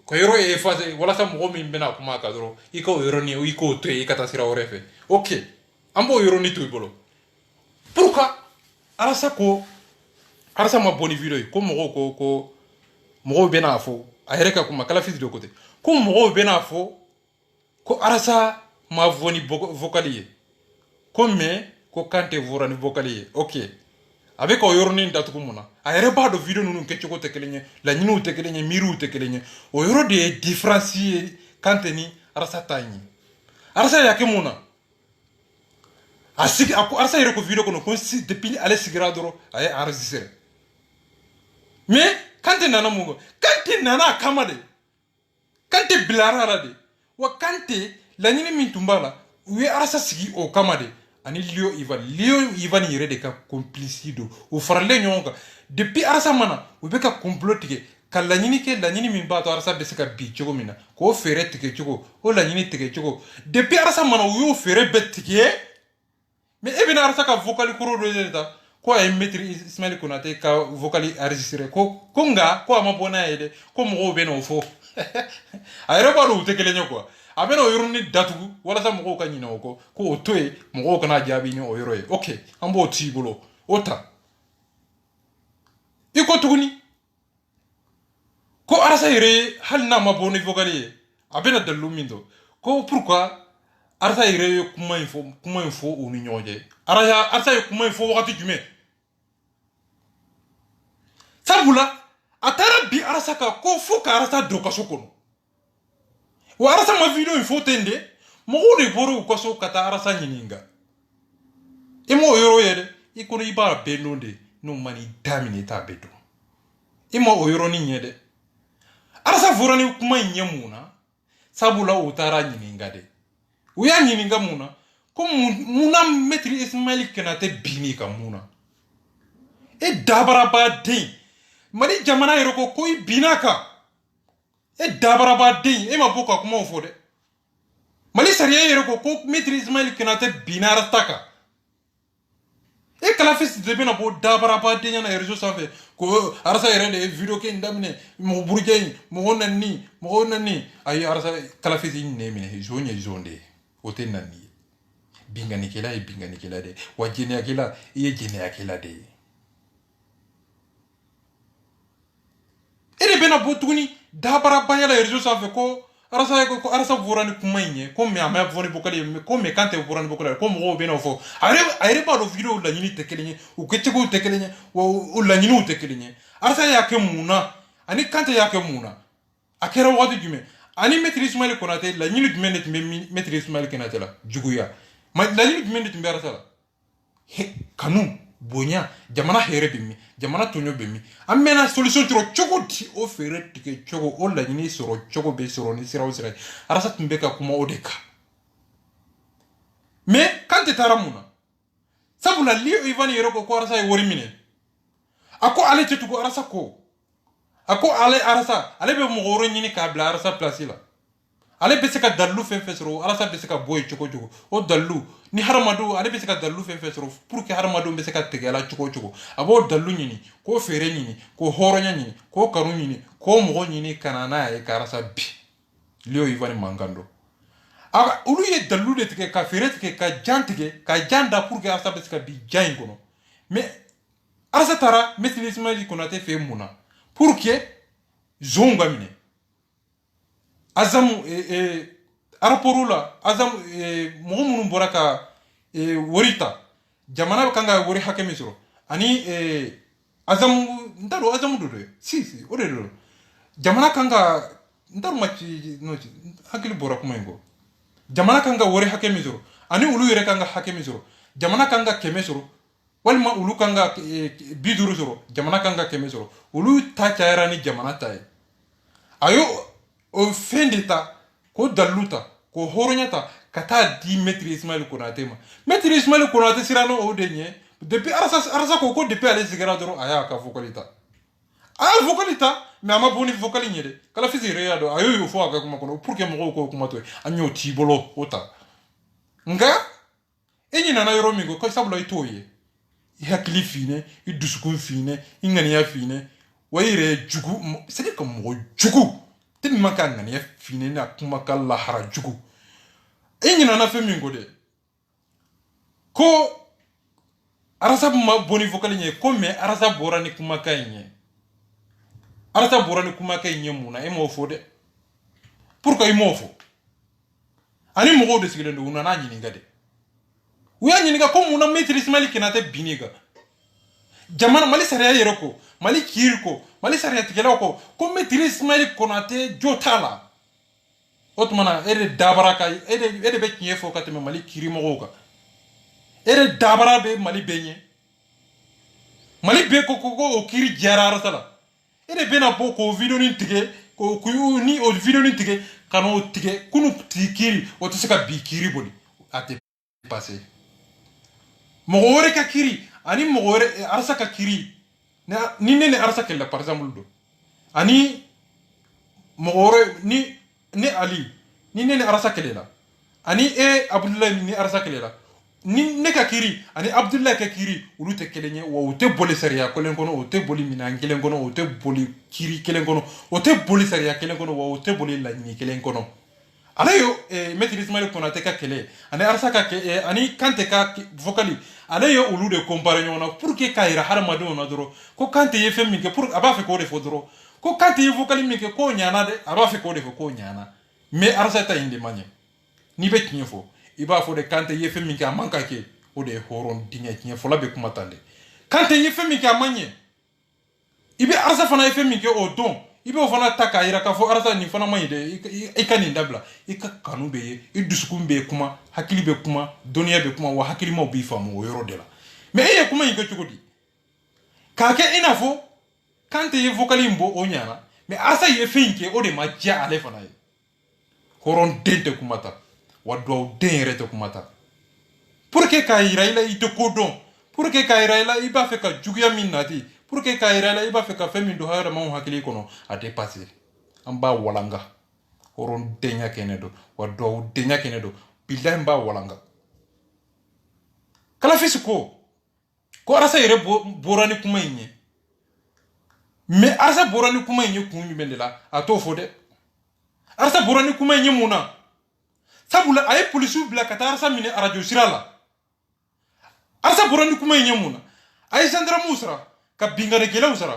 ka yɔrɔ ye effacer walasa mɔgɔ min bɛna kuma a kan dɔrɔn i k'o yɔrɔnin i k'o to yen i ka taa sira wɛrɛ fɛ ok an b'o yɔrɔnin to i bolo pourquoi arasa ma bɔ ni video ye ko mɔgɔw ko mɔgɔw bɛna fɔ Ahereka kuma kala fils de côté. Ko mo bena fo ko arasa ma voni vocalier. Ko me ko kante vorani vocalier. OK. Avec o yoroni ndatuko mona. Ahere ba do video nunu ke choko tekelenye, la nyinu tekelenye, miru tekelenye. O yoro de différencier kante ni arasa tani. Arasa yake mona. Asik arasa yero ko video kono ko si depuis aller sigira doro ay enregistrer. Mais kante nana mungo, kante nana kamade. Kante bilarara de. Wa kante la nyini mintumbala, uye arasa sigi o kamade. Ani Lio Ivan yere de ka complicido. O farale nyonga. Depuis arasa mana, ube ka complotige. Ka la nyini ke la nyini min bato arasa bese ka bi chogo mina. Ko fere tike chogo, o la nyini tike chogo. Depuis arasa mana uyo fere bet tike. Mais eben arasa ka vocali kuro do zeta. Ko ay metri Ismail Konate ka vocali enregistré. Ko konga ko amabona ede. Ko mo be no fo. Ayre ba do teke lenyo quoi. Abeno yoroni datugu wala sa moko ka nyina oko ko otoe moko kana jabi ni oyoroe. OK, ambo tibolo. Ota. Iko tuguni. Ko arasa ire hal na maboni vocali. Abena dalu mindo. Ko pourquoi arasa ire kuma info uni nyoje. Arasa kuma info wakati jume. Sabula atara bi arasa ka ko fuka arasa doka sokono. Wa arasa ma video info tende mo de boro ko so kata arasa nyininga. Imo yoro yede ikono ibara benonde no mani damine ta bedo. Imo oyoro ni nyede. Arasa vorani kuma nyemuna sabula utara nyininga de. Uya nyininga muna ko muna metri Ismail Konate bini ka muna. E dabara ba de. Mali jamana yero ko koy binaka. E dabara ba de e ma boka kuma fo de. Mali sariya yero ko metri Ismail Konate binara taka. E kala fis de bena bo dabara ba de na réseau safe ko arasa yere de video ke ndamine mo burjey mo nani ay arasa kala fis ni mine zonde oten nani bingani kela de wajene akela e jene akela de. Ere bena botuni dabara banya la réseau safe ko arasa vorani kumainye ko me ama voni bokali me ko me kante vorani bokali ko mo bena fo are ba do video la nyini tekelenye u ketego tekelenye o la nyini tekelenye arasa yake muna ani kante yake muna akera wadi jume ani metri Ismail Konate la nyini jume net metri Ismail Konate la juguya ma la nyini jume net mbara sala he kanu bonya jamana here bimi jamana tonyo bimi amena solution tro chogoti o fere tike chogo o la nyini soro chogo be soro ni sira usira arasa tumbeka kuma odeka me kante taramuna sabula Lio Ivan yero ko arasa e wori mine ako ale tetugo arasa ko ako ale arasa ale be mo goro nyini ka bla arasa place la ale be se ka dallu fen fesro arasa be se ka boy chogo o dallu ni haramado ale be se ka dallu fen fesro pour que haramado be se ka tegela chogo abo dallu nyini ko fere nyini ko horonya nyini ko karu nyini ko mo nyini kanana e karasa bi Lio Ivan mangando aga ulu ye dallu de teke ka fere teke ka jantike ka janda pour que arasa be se ka bi jaingono mais arasa tara metri Ismail Konate fe muna pour que zonga mine azam araporula azam mohumunum boraka worita jamana kanga wori hakemisro ani azam ndaro azam do si orero jamana kanga ndaro machi no hakili borak mengo jamana kanga wori hakemisro ani ulu yere kanga hakemisro jamana kanga kemesro walma ulu kanga biduru soro jamana kanga kemesro ulu ta chaira ni jamana tay ayo o fin d'état ko daluta ko horonyata kata di metri Ismail Konate ma metri Ismail Konate sirano o denye depuis arasa ko depuis aller sigara doro aya ka vocalita mais ama boni vocali nyede kala fisi reado ayo yo fo aga kuma kono pour que mo ko kuma to anyo tibolo ota nga enyi na yoro mingo ko sablo itoye hakili fine idusuku fine ingani ya fine waire jugu c'est comme mo jugu tin makanga ne fine na kuma kala harajugu enyi na fe mingo de ko arasa ma boni vocali nye ko me arasa bora ni kuma kanye arasa borani kuma kay nyemuna e mo fo de pourquoi i mo fo ani mo de sigile ndo na nyini ngade uya nyini ga ko muna maîtrise mali kinate biniga jamana mali sariya yero ko mali kiri ko mali sariya tigela ko maîtrise mali konate jotala otmana ere dabara kay ere be kiye fo kateme mali kiri mo ka ere dabara be mali benye mali be ko o kiri jarara sala ere be na ko video ni tige ko ni o video ni tige kano tige kunu tikiri o to sika bi kiri boni ate passé mo wore ka kiri ani mo wore arsa ka kiri na ni ne arsa kella par exemple do ani mo wore ni ali ni ne arsa kella ani abdullah ni arsa kella ni ne ka kiri ani abdullah ka kiri ulu te kelenye wo te boli sariya ko len kono o te boli minan kelen kono o te boli kiri kelen kono o te boli sariya kelen kono wo te boli la ni kelen kono ala yo maîtrise mali kono te ka kele ani arsa ka ani kante ka vocali ala yo ulu de comparer nyona pour que kayira harma do na doro ko kante ye femi ke pour aba fe ko de fo doro ko kante ye vocali mi ke ko nyana de aba fe ko de fo ko nyana mais arsa ta inde manye ni be kinfo iba fo de kante ye femi ke amanka ke o de horon dinya kinye fo la be kuma tande kante ye femi ke amanye ibe arsa fana ye femi ke o don ibe o fana taka ira ka fo arsa ni fana manye de ikani ndabla ika kanu be ye idusukun be kuma hakili be kuma doniya be kuma wa hakili mo bi famu o yoro de la mais ye kuma yike chukudi kake ina fo kante ye vocali mbo o nyana mais arsa ye finke o de ma ja ale fana ye horon dente kumata wadwa den rete kumata pour que kaira ila ite kodon pour que kaira ila iba fe ka juguya min nati pour que kaira ila iba fe ka femi do hayra ma hakili kono a dépasser amba walanga horon denya kenedo wadwa denya kenedo billahi mba walanga kala fisiko ko arasa ire borani kuma inye mais arasa borani kuma inye kunyu bendela ato fode arasa borani kuma inye muna sabula ay police bila kata arsa mine radio sirala arsa borani kuma nyemuna ay sandra musra ka bingare gela usara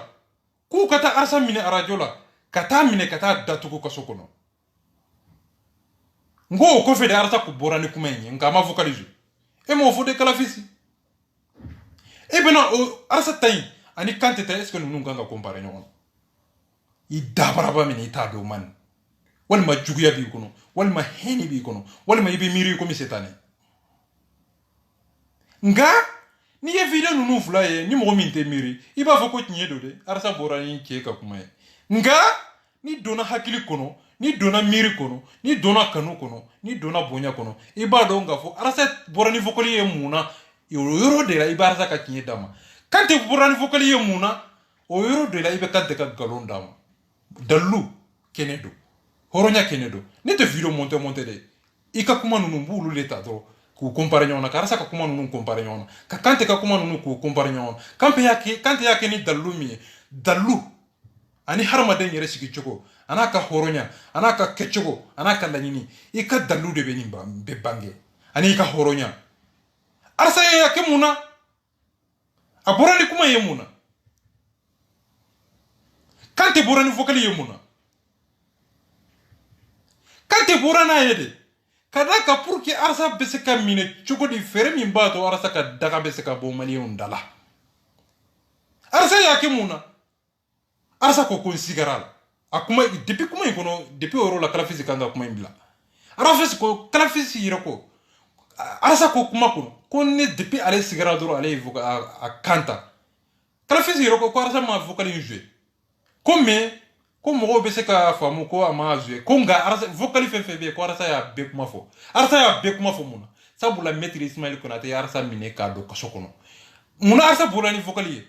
ku kata arsa mine radio la kata mine kata datuko kasokono ngo ko fede arsa ku borani kuma nye ngama vocaliser e mo fode kala fisi e bena arsa tay ani quantité est ce que nous nganga comparer nyon i dabara ba mine ita do man wal ma juguya bi kono wal ma heni bi kono wal ma yibi miri ko mi setane nga ni ye video nunu fula ye ni mo min te miri iba fo ko tinye do de arsa borani ke ka kuma ye nga ni dona hakili kono ni dona miri kono ni dona kanu kono ni dona bonya kono iba do nga fo arsa borani vocali ye muna yoro de la iba arsa ka tinye dama kante borani vocali ye muna o yoro de la iba kante ka galon dama dalu kenedo horonya kenedo ne te video monte de ika kuma nunu mbulu leta do ku compare nyona karasa ka kuma nunu compare nyona ka kante ka kuma nunu ku compare nyona kante yake ni dalu ani harma de nyere sigi choko anaka horonya anaka kechoko anaka lanyini ika dalu de benimba be bange ani ika horonya arsa yake muna aborani kuma yemuna kante borani vocali yemuna kante borana yede kadaka pour que arsa beseka mine chogo di fere min bato arsa ka daga beseka bo malion dala arsa yake muna arsa ko consideral akuma depuis kuma ikono depuis oro la kala physique anga kuma imbla arafes ko kala physique yirako arsa ko kuma ko ne depuis ale sigara doro ale evoka a kanta kala physique yirako ko arsa ma vocal jouer comme mo be se ka famu ko ama azue ko nga arsa vocali fe ko arsa ya be kuma fo arsa ya be kuma fo muna sabula maîtrise Ismail Konate arsa mine ka do kasokono muna arsa bola ni vocali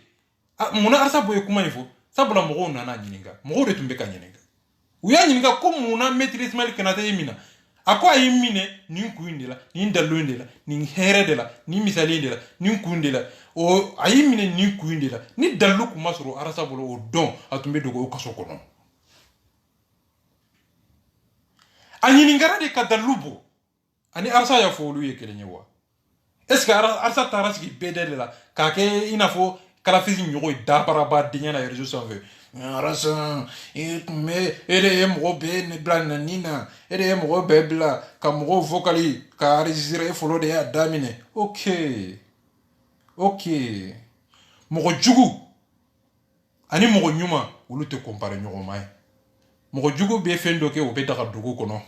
muna arsa boye kuma ifo sabula mo na nyininga mo de tumbe ka nyininga uya nyininga ko muna maîtrise Ismail Konate yimina akwa yimine ni nkuindela ni ndalondela ni heredela ni misalindela ni nkundela o ayimine ni nkuindela ni dalu kuma soro arsa bolo o don atumbe dogo kasokono ani ngara de kadalubo ani arsa ya folu ye kelenye wa est ce que arsa taraski bedele la ka ke inafo kala fizi nyogo da paraba dinya na réseau sanve arasa me ere mo be ne blana nina ere mo be bla ka mo vocali ka arizire folo de adamine okay mo jugu ani mo nyuma ulu te compare nyoko mai mo jugu be fendo ke o be daga dugu kono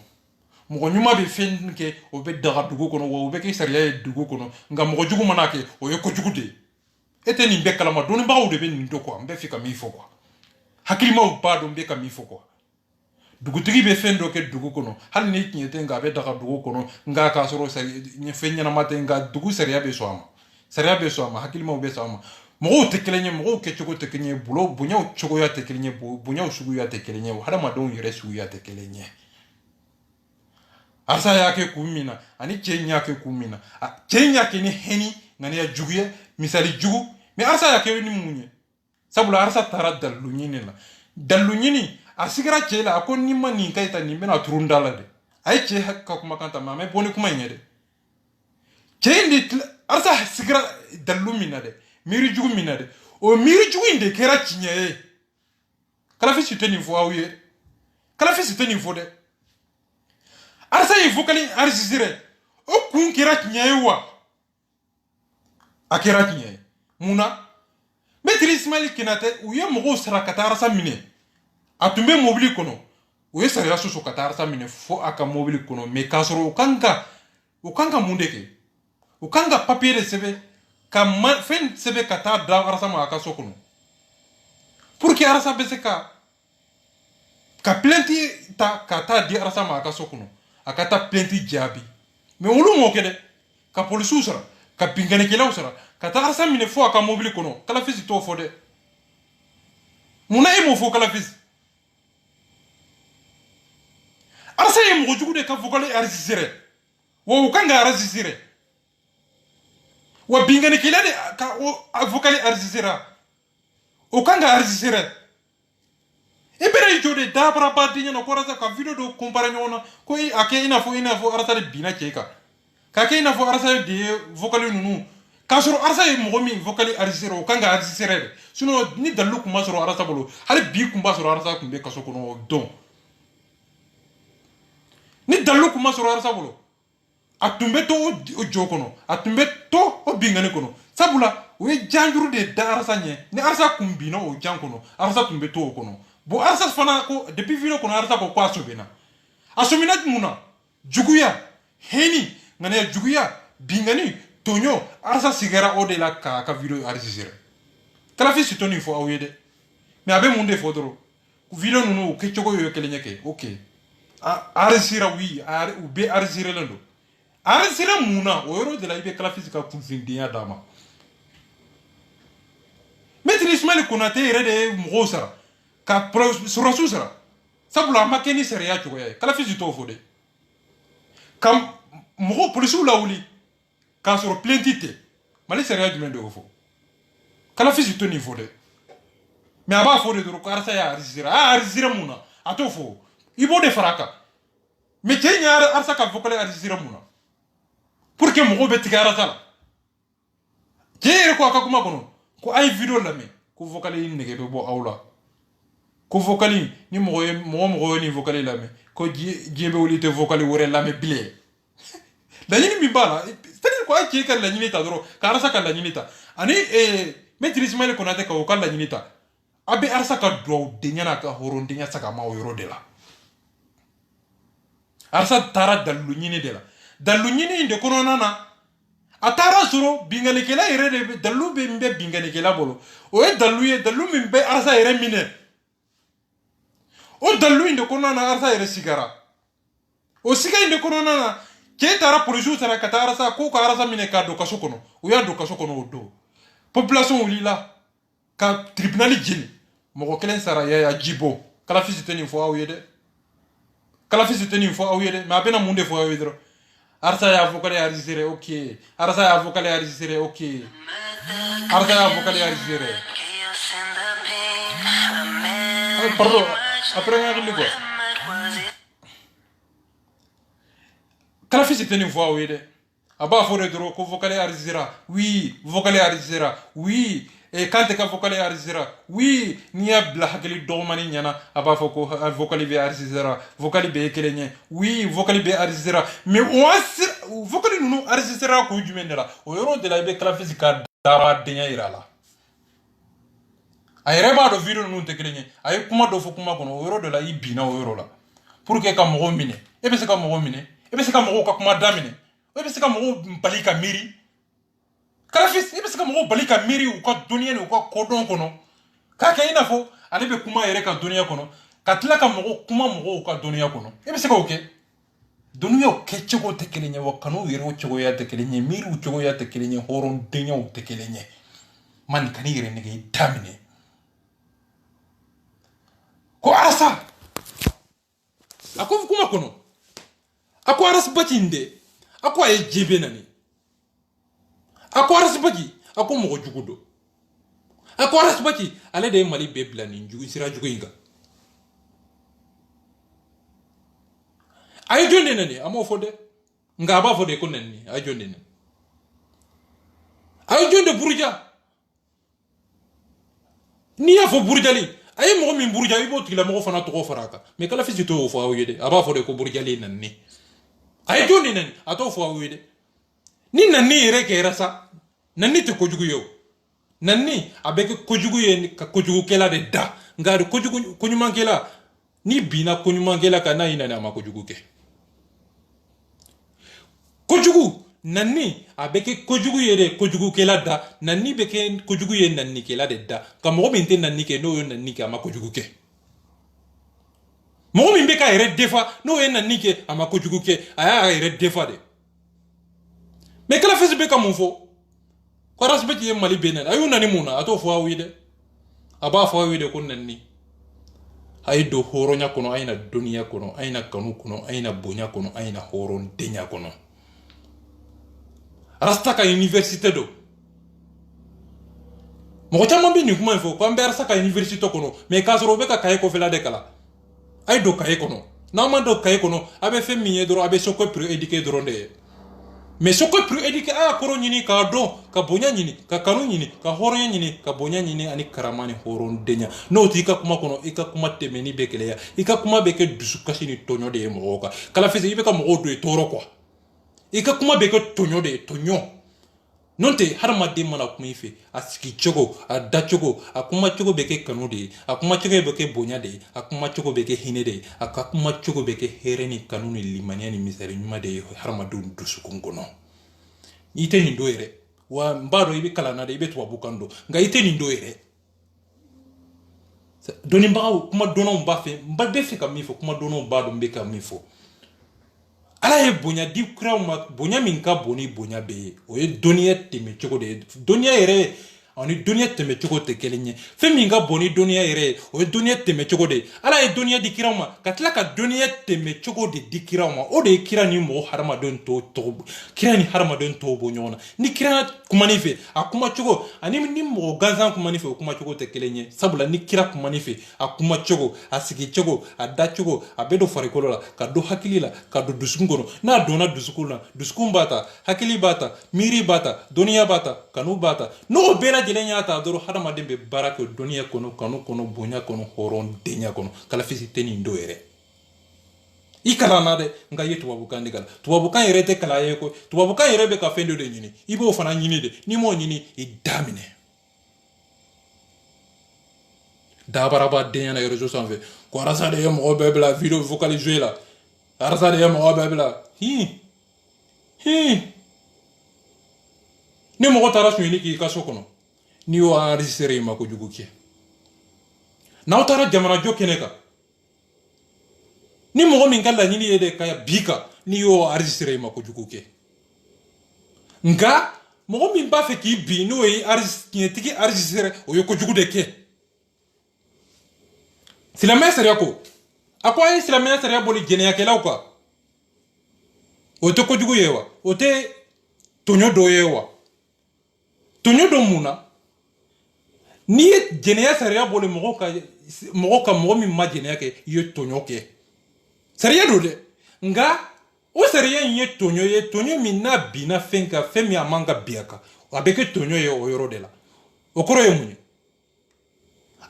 mo nyuma be fen ke o be daga dugu kono o be ke sariya dugu kono nga mo jugu manake o ye ko jugu de ete ni be kala ma doni ba o de be ni to ko ambe fika mi fo quoi hakilima o ba do be ka mi fo quoi dugutigi be fendo ke dugu kono hal ni tinyete nga be daga dugu kono nga ka soro sari ni fenya na mate nga dugu sariya be so ama hakilima o be so ama mo te kelenye mo ke choko te kelenye bulo bunya o choko ya te kelenye bunya o sugu ya te kelenye hada madon yire sugu ya te kelenye arsa yake kumina ani chenya ke kumina chenya ke ni heni ngani ya juguye misali jugu me arsa yake ni munye sabula arsa tara dalu nyini la dalu nyini asigara chela akon ni mani kaita ni mena turundala de ay che hakka kuma kanta mame boni kuma nyede chendi arsa sigara dalu mina de miri jugu mina de o miri jugu inde kera chinye kala fi sute ni fo awye kala fi sute ni fo de arsa yi vokali arzizire o kun kera chinye wa akera chinye muna metri ismail kinate uye mogo sara kata arsa mine atumbe mobili kono uye sara susu kata arsa mine fo aka mobili kono me kasoro ukanga mundeke ukanga papier de sebe ka fen sebe kata da arsa ma aka sokono pour que arsa bese ka plenty ta kata di arsa ma aka sokono akata plenty jabi me ulu mo kede ka polisu sara ka pingane kila usara kata arsa mine fo aka mobili kono kala fisi to fo de muna imo fo kala fisi arsa ye mo jugu de ka vokale arzisire wo ukanga arzisire wa bingane kila de ka o vokale arzisira ukanga arzisire ebere jode da para badinya no korasa ka video do compare nyona ko ake ina fo arsa de bina cheka ka ke ina fo arsa de vokale nunu kasoro arsa ye mo mi vokale arzisire ukanga arzisire sino ni dalu kuma soro arsa bolo hali bi kuma soro arsa kumbe kasoko no don ni dalu kuma soro arsa bolo atumbe to o jokono atumbe to o bingane kono sabula we janjuru de da arsa nye ni arsa kumbino o jankono arsa tumbe to kono bo arsa fana ko depuis vino kono arsa ko kwa sobena asomina muna juguya heni ngane juguya bingani tonyo arsa sigara o de la ka video arzisire kala fi sitoni fo awede me abe munde fodoro ku video nunu ke choko yo kele nyeke okay arzisira wi ube arzisire lendo arzisira muna o yoro de la ibe kala fisika kunfindiya dama metri ismail kunate ire de mugosara ka surasu sara sabula makeni seriya choko ya kala fisito fode kam mugo polisu lawuli ka soro plentite mali seriya jumende ofo kala fisito ni fode me aba fode duro karsa ya arzisira muna atofo ibo de faraka me kenya arsa ka vokale arzisira muna pour que mo be tigara sala jere ko akakuma kono ko ay video lame ko vokale nege be bo awla ko vokali ni mo ni vokale lame ko jebe wolite vokale wore lame bile la yini mi bala c'est-à-dire ko ay ka la nyinita doro ka arsa ka la nyinita ani metri ismail ko nate ka o ka la nyinita abe arsa ka do de nyana ka horonde nya saka ma o yoro de la arsa tara dalu nyini de la dalu nyini inde kono nana atara suro bingane kela ire de dalu be mbe bingane kela bolo o e dalu mi be arsa ire mine o dalu inde kono nana arsa ire sigara o siga inde kono nana ke tara polisu sara kata arsa ko ka arsa mine ka do kaso kono o ya do kaso kono o do population ulila ka tribunal jini mo kelen sara ya jibo kala fisiteni fo awede kala fisiteni fo awede ma bena munde fo awede arsa ya vokale arzisire okay arsa ya vokale arzisire okay arsa ya vokale arzisire pardon après on a dit quoi kala fisiteni fo awede aba fo de dro ko vokale arzisira oui vokale arzisira oui et quand tu vocali arzira oui ni ya bla hakili dogmani nyana aba foko vocali be arzira vocali be kelenye oui vocali be arzira mais on vocali nous arzira ko jumendela o yoro de la be kala physique dara denya irala ay reba do video nous te kelenye ay kuma do fo kuma kono o yoro de la ibina o yoro la pour que ka mo mine e be se ka mo mine e be se ka mo ka kuma damine e be se ka mo balika miri Kalafis, ibe sika moko balika miri ou ka dunia ni ou ka kodon kono. Kaka ina fo, ale be kuma ere ka dunia kono. Katila ka moko kuma moko ou ka dunia kono. Ibe sika oke. Dunia o kechego tekelenye wakanu yere o chego ya tekelenye miri o chego ya tekelenye horon denya o tekelenye. Man kani yere nege damine. Ko arasa. Ako kuma kono. Ako aras batinde. Ako ay jebe nani. Ako arasbaki ako mogo jugudo ako arasbaki ale de mali be bila ni jugu sira jugu inga ay jonde nani amo fode nga ba fode ko nani ay jonde nani ay jonde burja ni ya fo burjali ay mogo min burja ibo tigla mogo fana to faraka me kala fi to fo awede aba fode ko burjali nani ay jonde nani ato fo awede ni nani yere ke rasa nani te kojugu yo nani abeke kojugu ye ka kojugu kela de da ngari kojugu konyumangela ni bina konyumangela kana ina na makojugu ke kojugu nani abeke kojugu ye de kojugu kela da nani beke kojugu ye nani kela de da ka mo binte nani ke no yo nani ke amakojugu ke mo bimbe ka ere defa no yo nani ke amakojugu ke aya ere defa de mais kala fesi be comme fo ko rasbeti e mali benen ayu nani muna ato fo awide aba fo awide ko nanni ay do horonya kono ayna dunia kono ayna kanu kono ayna bonya kono ayna horon denya kono rasta ka université do mo chama bi ni kuma fo ko amber saka université kono mais kasoro be ka kay ko fela de kala ay do kay kono na ma do kay kono abe fe miye dro abe soko pour éduquer dro de mais ce que pour éduquer a koro nyini ka do ka bonya nyini ka kanu nyini ka horonya nyini ka bonya nyini ani karamani horon denya no ti ka kuma kono ika kuma temeni bekele ya ika kuma beke dusu kasi ni tonyo de moka kala fese ibe ka mo do e toro kwa ika kuma beke tonyo de tonyo nonte harma de mana kuma ife aski chogo ada chogo akuma chogo beke kanu de akuma chogo beke bonya de akuma chogo beke hine de akuma chogo beke hereni kanu ni limania ni misari nyuma de harma do dusu kungono ite ni ndoere wa mbaro ibe kala na de ibe to bukando nga ite ni ndoere doni mbawo kuma dono mbafe mbabe fe kamifo kuma dono mbado mbeka mifo ala ye bonya di kura ma bonya min ka boni bonya be o ye doniya teme cogo de doniya yere ani doniya teme cogo te kelenye fe min ka boni doniya yere o ye doniya teme cogo de ala ye doniya di kira ma ka tila ka doniya teme cogo de di kira ma o de kira ni mo harma don to kira ni harma don to bo nyona ni kira kuma ni fe a kuma cogo ani ni mo ganzan kuma ni fe o kuma cogo te kelenye sabula ni kira kuma ni fe a kuma cogo a sigi cogo a da cogo a bedo farikolo la ka do hakili la ka do dusungono na dona dusukuna dusukun bata hakili bata miri bata doniya bata kanu bata no bela jelenya ta doro harma dembe baraka doniya kono kanu kono bonya kono horon denya kono kala fisi teni ndoere ikala na de nga yetu wabukan digal to wabukan yere te kala yeko to wabukan yere be ka fendo de nyini ibo fana nyini de ni mo nyini i damine dabaraba denya na réseau sanve ko arasa de mo bebla video vocaliser la arasa de mo bebla hi ni mo tara suini ki ka sokono ni o enregistrer ma ko jugu ki na o tara jamana jo keneka ni mo min kala ni yede kaya bika ni o enregistrer ma ko jugu ki nga mo min ba fe ki bi no e enregistrer o yo ko jugu de ke silama seria ko akwa silama seria boli jene yakela ko o to ko jugu yewa o te tonyo do yewa tonyo do muna ni jene ya seria boli mo ka mo mi ma jene yake yo tonyo ke seria do de nga o seria ye tonyo mi na bina fenka femi amanga biaka abeke tonyo ye o yoro de la o koro ye mun ye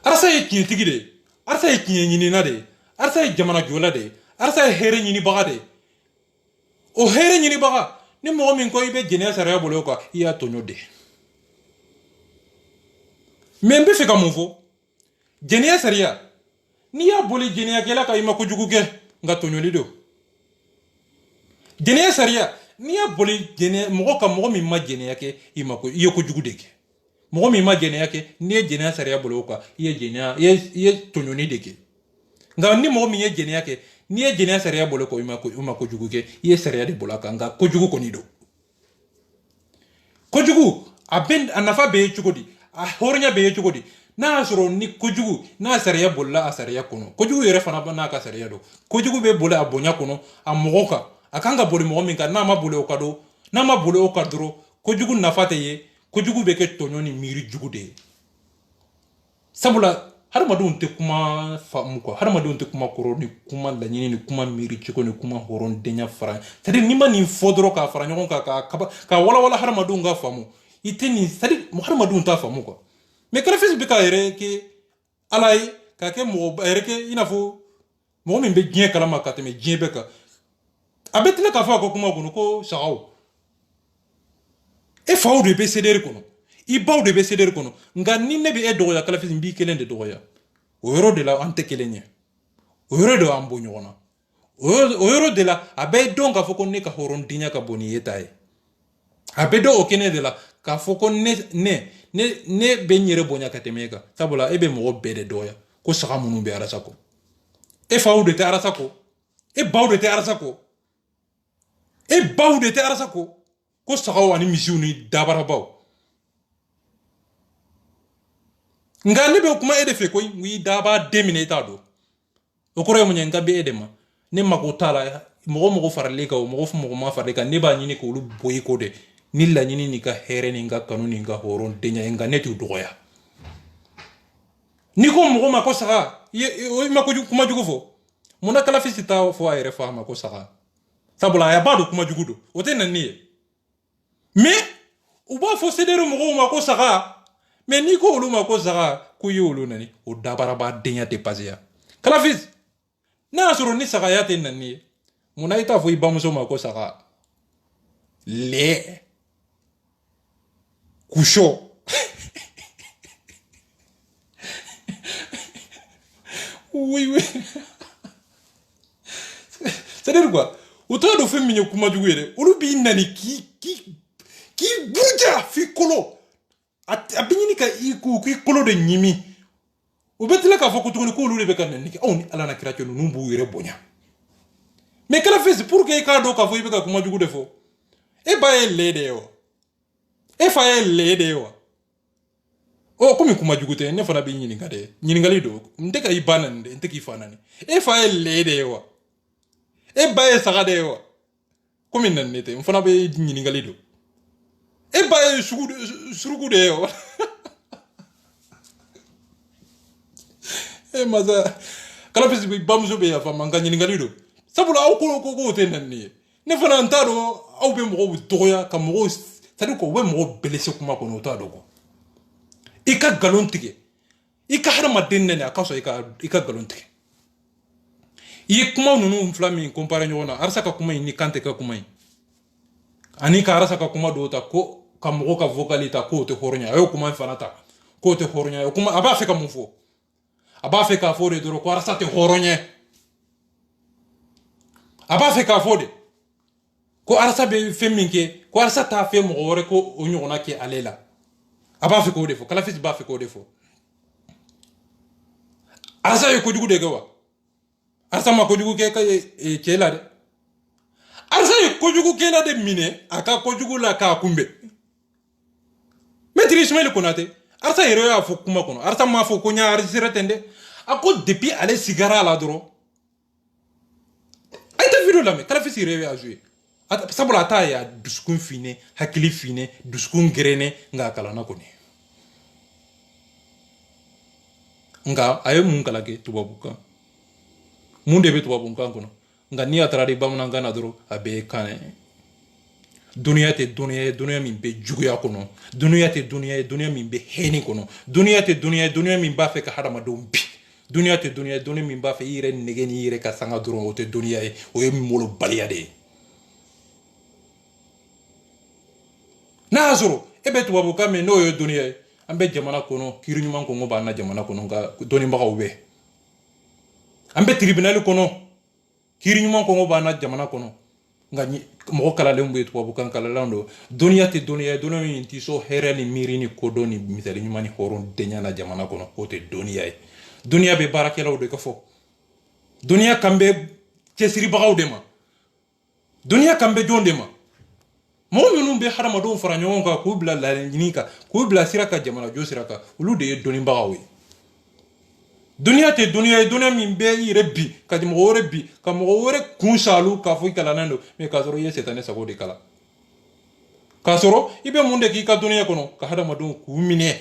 arasa ye tiɲɛ tigi de arasa ye tiɲɛ ɲinina de arasa ye jamana jɔla de arasa ye hɛrɛ ɲinibaga de o hɛrɛ ɲinibaga ni mɔgɔ min ko i bɛ jɛnɛya sariya bolo o kan i y'a tɔɲɔ de mais n bɛ fɛ ka mun fɔ jɛnɛya sariya n'i y'a boli jɛnɛyakɛla kan i ma kojugu kɛ nka tɔɲɔli don jɛnɛya sariya n'i y'a boli mɔgɔ kan mɔgɔ min ma jɛnɛya kɛ i ye kojugu de kɛ mɔgɔ min ma jɛnɛya kɛ n'i ye jɛnɛya sariya bolo o kan i ye tɔɲɔni de kɛ nka ni mɔgɔ min ye jɛnɛya kɛ n'i ye jɛnɛya sariya bolo ko i ma kojugu kɛ i ye sariya de bolo a kan nka kojugu kɔni don kojugu a nafa bɛ ye cogo di a hɔrɔnya bɛ ye cogo di n'a y'a sɔrɔ ni kojugu n'a sariya bolila a sariya kɔnɔ kojugu yɛrɛ fana n'a ka sariya don kojugu bɛ boli a bonya kɔnɔ a mɔgɔ kan a kan ka boli mɔgɔ min kan n'a ma boli o kan don n'a ma boli o kan dɔrɔn kojugu nafa tɛ ye kojugu bɛ kɛ tɔɲɔ ni miiri jugu de ye sabula hadamadenw tɛ kuma faamu quoi hadamadenw tɛ kuma kɔrɔ ni kuma laɲini ni kuma miiri cogo ni kuma hɔrɔndenya fara c'est à dire n'i ma nin fɔ dɔrɔn k'a fara ɲɔgɔn kan ka walawala hadamadenw ka faamu i tɛ nin c'est à dire hadamadenw t'a faamu quoi mais Kalafizi bɛ ka yɛrɛ kɛ ala ye k'a kɛ mɔgɔ a yɛrɛ kɛ i n'a fɔ mɔgɔ min bɛ diɲɛ kalama ka tɛmɛ diɲɛ bɛɛ kan a bɛ tila k'a fɔ a ka kuma kɔnɔ ko sagaw e faw de bɛ CDR kɔnɔ i baw de bɛ CDR kɔnɔ nka ni ne bɛ e dɔgɔya Kalafizi n b'i kelen de dɔgɔya o yɔrɔ de la an tɛ kelen ye o yɔrɔ de an bɔ ɲɔgɔn na o yɔrɔ de la a bɛ dɔn k'a fɔ ko ne ka hɔrɔndenya ka bon ni e ta ye a bɛ dɔn o kɛnɛ de la k'a fɔ ko ne bɛ n yɛrɛ bonya ka tɛmɛ e kan sabula e bɛ mɔgɔ bɛɛ de dɔgɔya ko saga minnu bɛ arasa kɔ e faw de tɛ arasa kɔ e baw de tɛ arasa kɔ e baw de tɛ arasa kɔ ko sagaw ani misiw ni dabarabaw nka ne bɛ kuma e de fɛ koyi n y'i daba den minɛ i t'a dɔn o kɔrɔ ye mun ye n ka bɛ e de ma ne mako t'a la mɔgɔ faralen kan o mɔgɔ ma faralen kan ne b'a ɲini k'olu bɔ i ko de ni laɲini ni ka hɛrɛ ni ka kanu ni ka hɔrɔndenya nka ne t'u dɔgɔya n'i ko mɔgɔ ma ko saga i ma kuma jugu fɔ munna Kalafizi t'a fɔ a yɛrɛ fa ma ko saga sabula a b'a dɔn kuma jugu don o tɛ na ni ye mais u b'a fɔ CDR mɔgɔw ma ko saga mais n'i ko olu ma ko saga ko i ye olu nani o dabarabadenya tɛ pasiya Kalafizi n'a y'a sɔrɔ ni sagaya tɛ nani ye munna i t'a fɔ i bamuso ma ko saga lɛ kusɔ oui c'est-à-dire quoi o t'a dɔn fɛn min ye kuma jugu ye dɛ olu b'i nani k'i buruja f'i kolo a bɛ ɲini ka k'i kolo de ɲimi o bɛ tila k'a fɔ ko tuguni k'olu de bɛ ka nani kɛ anw ni ala na kira cɛ ninnu b'u yɛrɛ bonya mais Kalafizi pour que i k'a dɔn k'a fɔ i bɛ ka kuma jugu de fɔ e ba ye lɛ de ye wa e fa ye lɛ de ye wa o komi kuma jugu tɛ ne fana b'i ɲininka dɛ ɲininkali don n tɛ ka i ba nani dɛ n tɛ k'i fa nani e fa ye lɛ de ye wa e ba ye saga de ye wa komi nani ne tɛ n fana bɛ ɲininkali don e ba ye suruku de ye wa e masa Kalafizi bamuso bɛ yafa ma n ka ɲininkali don sabula aw ko k'o tɛ nani ye ne fana n t'a dɔn aw bɛ mɔgɔw dɔgɔya ka mɔgɔw c'est à dire ko u bɛ mɔgɔw blessé kuma kɔnɔ o t'a dɔn quoi i ka nkalon tigɛ i ka hadamaden nɛnɛ a ka sɔrɔ i ka nkalon tigɛ i ye kuma ninnu fila min compare ɲɔgɔn na Arasa ka kuma in ni Kante ka kuma in ani ka Arasa ka kuma dɔw ta ko ka mɔgɔ ka vocal ta k'o tɛ hɔrɔnya a y'o kuma in fana ta k'o tɛ hɔrɔnya o kuma a b'a fɛ ka mun fɔ a b'a fɛ k'a fɔ de dɔrɔn ko Arasa tɛ hɔrɔnya a b'a fɛ k'a fɔ de ko Arasa bɛ fɛn min kɛ ko Arasa t'a fɛ mɔgɔ wɛrɛ ko o ɲɔgɔnna kɛ ale la a b'a fɛ k'o de fɔ Kalafizi b'a fɛ k'o de fɔ Arasa ye kojugu de kɛ wa Arasa ma kojugu kɛ cɛ la dɛ Arasa ye kojugu kɛla de minɛ a ka kojugu la k'a kunbɛn Maître Ismaël Konate Arasa yɛrɛ y'a fɔ kuma kɔnɔ Arasa m'a fɔ ko n y'a enregistré ten dɛ a ko depuis ale sigara la dɔrɔn a ye ta video lamɛn Kalafizi yɛrɛ y'a joué sabula a t'a ye a dusukun finɛ hakili finɛ dusukun gɛrɛnɛ nka a kalanna kɔni nka a ye mun kalan kɛ tubabukan mun de bɛ tubabukan kɔnɔ nka n'i y'a taara di bamanankan na dɔrɔn a bɛɛ ye kan ye Duniya tɛ duniya ye duniya min bɛ juguya kɔnɔ duniya tɛ duniya ye duniya min bɛ hɛni kɔnɔ duniya tɛ duniya ye duniya min b'a fɛ ka hadamadenw bi duniya tɛ duniya ye duniya min b'a fɛ i yɛrɛ nege n'i yɛrɛ ka sanga dɔrɔn o tɛ duniya ye o ye molobaliya de ye n'a y'a sɔrɔ e bɛ tubabukan min n'o ye duniya ye an bɛ jamana kɔnɔ kiiri ɲuman kɔngɔ b'an na jamana kɔnɔ nka dɔnnibagaw bɛ an bɛ tiribinali kɔnɔ kiiri ɲuman kɔngɔ b'an na jamana kɔnɔ nka mɔgɔ kalalen bɛ tubabukan kalalan don dɔnniya tɛ dɔnniya ye dɔnniya min tɛ sɔn hɛrɛ ni miiri ni kodɔn ni misali ɲuman ni hɔrɔndenya na jamana kɔnɔ o tɛ dɔnniya ye dɔnniya bɛ baarakɛlaw de ka fɔ dɔnniya kan bɛ cɛsiribagaw de ma dɔnniya kan bɛ jɔn de ma mɔgɔ minnu bɛ hadamadenw fara ɲɔgɔn kan k'u bila laɲini kan k'u bila sira kan jamanajɔ sira kan olu de ye dɔnnibagaw ye duniya tɛ duniya ye duniya min bɛ i yɛrɛ bi ka mɔgɔ wɛrɛ bi ka mɔgɔ wɛrɛ kun salu k'a fɔ i kalannen don mais k'a sɔrɔ i ye setanɛ sago de kala k'a sɔrɔ i bɛ mun de k'i ka duniya kɔnɔ ka hadamadenw k'u minɛ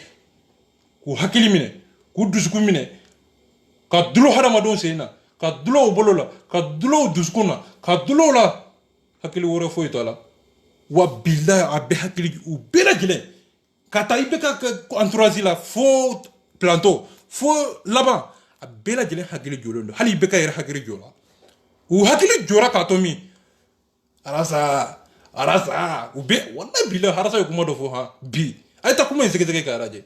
k'u hakili minɛ k'u dusukun minɛ ka dulo hadamadenw sen na ka dulo u bolo la ka dulo u dusukun na ka dulo la hakili wɛrɛ foyi t'a la wa bilahi a bɛ hakili u bɛɛ lajɛlen ka taa i bɛ ka entourage la fo planteau fo laban a bɛɛ lajɛlen hakili jɔlen don hali i bɛ ka yɛrɛ hakili jɔ la u hakili jɔra k'a to min arasa u bɛ wallahi bilahi arasa ye kuma dɔ fɔ han bi a ye taa kuma in sɛgɛsɛgɛ k'a lajɛ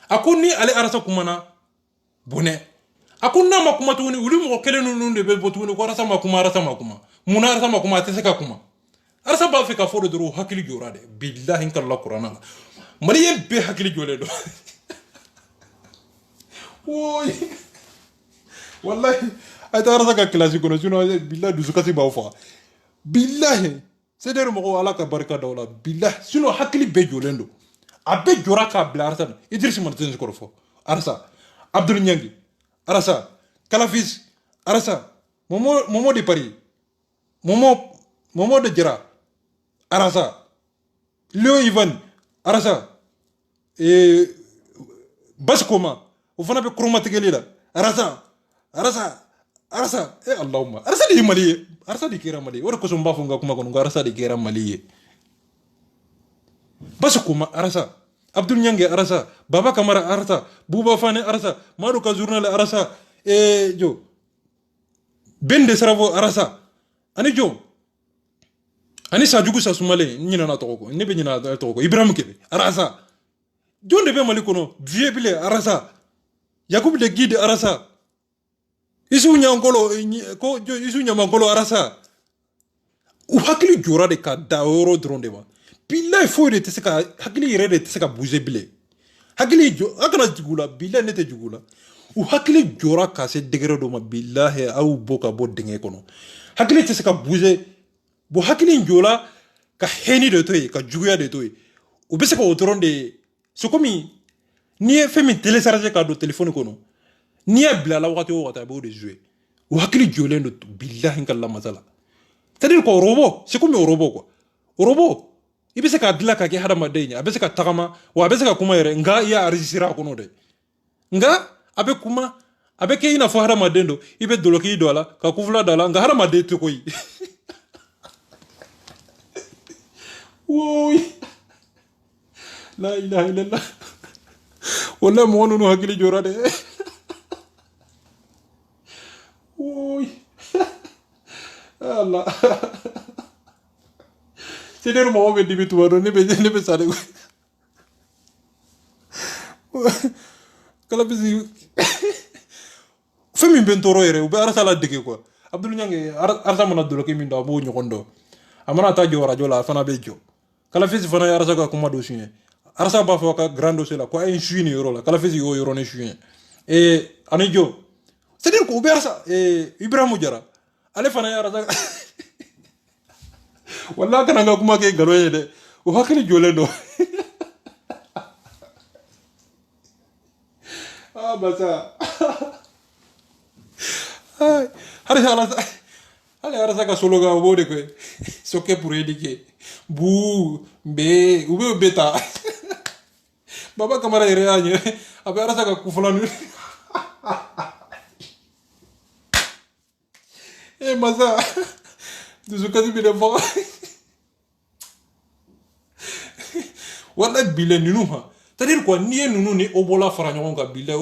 a ko ni ale arasa kumana bonɛ a ko n'a ma kuma tuguni olu mɔgɔ kelen ninnu de bɛ bɔ tuguni ko arasa ma kuma munna arasa ma kuma a tɛ se ka kuma arasa b'a fɛ ka fɔ de dɔrɔn o hakili jɔra dɛ bilahi n kalila kuranna la maliyɛn bɛɛ hakili jɔlen don woy wallahi a ta arasa ka kilasi kɔnɔ sinon bilahi dusukasi b'aw faga bilahi c'est-à-dire mɔgɔw ala ka barika d'aw la bilahi sinon hakili bɛɛ jɔlen don a bɛɛ jɔra k'a bila arasa la Idrissa Martins kɔrɔ fɔ arasa Abdul Nyangi arasa Kalafis arasa Momo de Paris Momo de Jara arasa Léo Ivan arasa Baskoma o fana bɛ koromatigɛli la arasa Allahumma arasa de ye Mali ye arasa de kɛra Mali ye o de kosɔn n b'a fɔ n ka kuma kɔnɔ ko arasa de kɛra Mali ye Baskoma arasa Abdul Nyange arasa Baba Kamara arasa Buba Fane arasa Madu ka journal arasa jo Ben de Saravo arasa ani jo ani Sajugu Sasumale ɲinana tɔgɔ kɔ ne bɛ ɲinana tɔgɔ kɔ Ibrahim Kebe arasa jɔn de bɛ Mali kɔnɔ Vieux Bile arasa Yakubu de Guide arasa Isu Ɲamankolo arasa u hakili jɔra de ka da yɔrɔ dɔrɔn de ma bilahi foyi de tɛ se ka hakili yɛrɛ de tɛ se ka bouger bilen hakili jɔ a kana jugu la bilahi ne tɛ jugu la u hakili jɔra ka se degré dɔ ma bilahi aw bɔ ka bɔ dingɛ kɔnɔ hakili tɛ se ka bouger bon hakili jɔra ka hɛni de to yen ka juguya de to yen u bɛ se ka o dɔrɔn de ye c'est comme n'i ye fɛn min télécharger ka don téléphone kɔnɔ n'i y'a bila la wagati o wagati a b'o de jouer u hakili jɔlen don bilahi ka lamasa la c'est-à-dire que robot c'est comme robot quoi robot i bɛ se k'a dilan ka kɛ hadamaden ye a bɛ se ka tagama wa a bɛ se ka kuma yɛrɛ nka i y'a enregistrer a kɔnɔ dɛ nka a bɛ kuma a bɛ kɛ i n'a fɔ hadamaden don i bɛ dɔlɔki don a la ka kufula don a la nka hadamaden tɛ koyi woy la ilaha illallah wallahi mɔgɔ ninnu hakili jɔra dɛ woy Allah c'est-à-dire mɔgɔ bɛ dimi tuma dɔ ne bɛ sa de Kalafisi fɛn min bɛ n tɔɔrɔ yɛrɛ u bɛ arasa la dege quoi Abdul Nyange arasa mana dɔlɔki min don a b'o ɲɔgɔn dɔn a mana taa jɔ arajo la a fana bɛ jɔ Kalafisi fana ye arasa ka kuma dɔ suɲɛ arasa b'a fɔ a ka grand dossier la ko a ye n suɲɛ nin yɔrɔ la Kalafisi y'o yɔrɔnin suɲɛ ani jɔ c'est-à-dire ko u bɛ arasa Ibrahim Jara ale fana ye arasa wallahi kana n ka kuma kɛ nkalon ye dɛ o hakili jɔlen don basa hali arasa ka slogan o b'o de kɛ sokɛ pour éduquer bu mbe u bɛ o bɛɛ ta Baba Kamara yɛrɛ y'a ɲɛ a bɛ arasa ka kufɔla ni masa dusukasi bɛ ne faga wala bile nunu ha c'est-à-dire quoi ni nunu ni obola fara ɲɔgɔn ka bile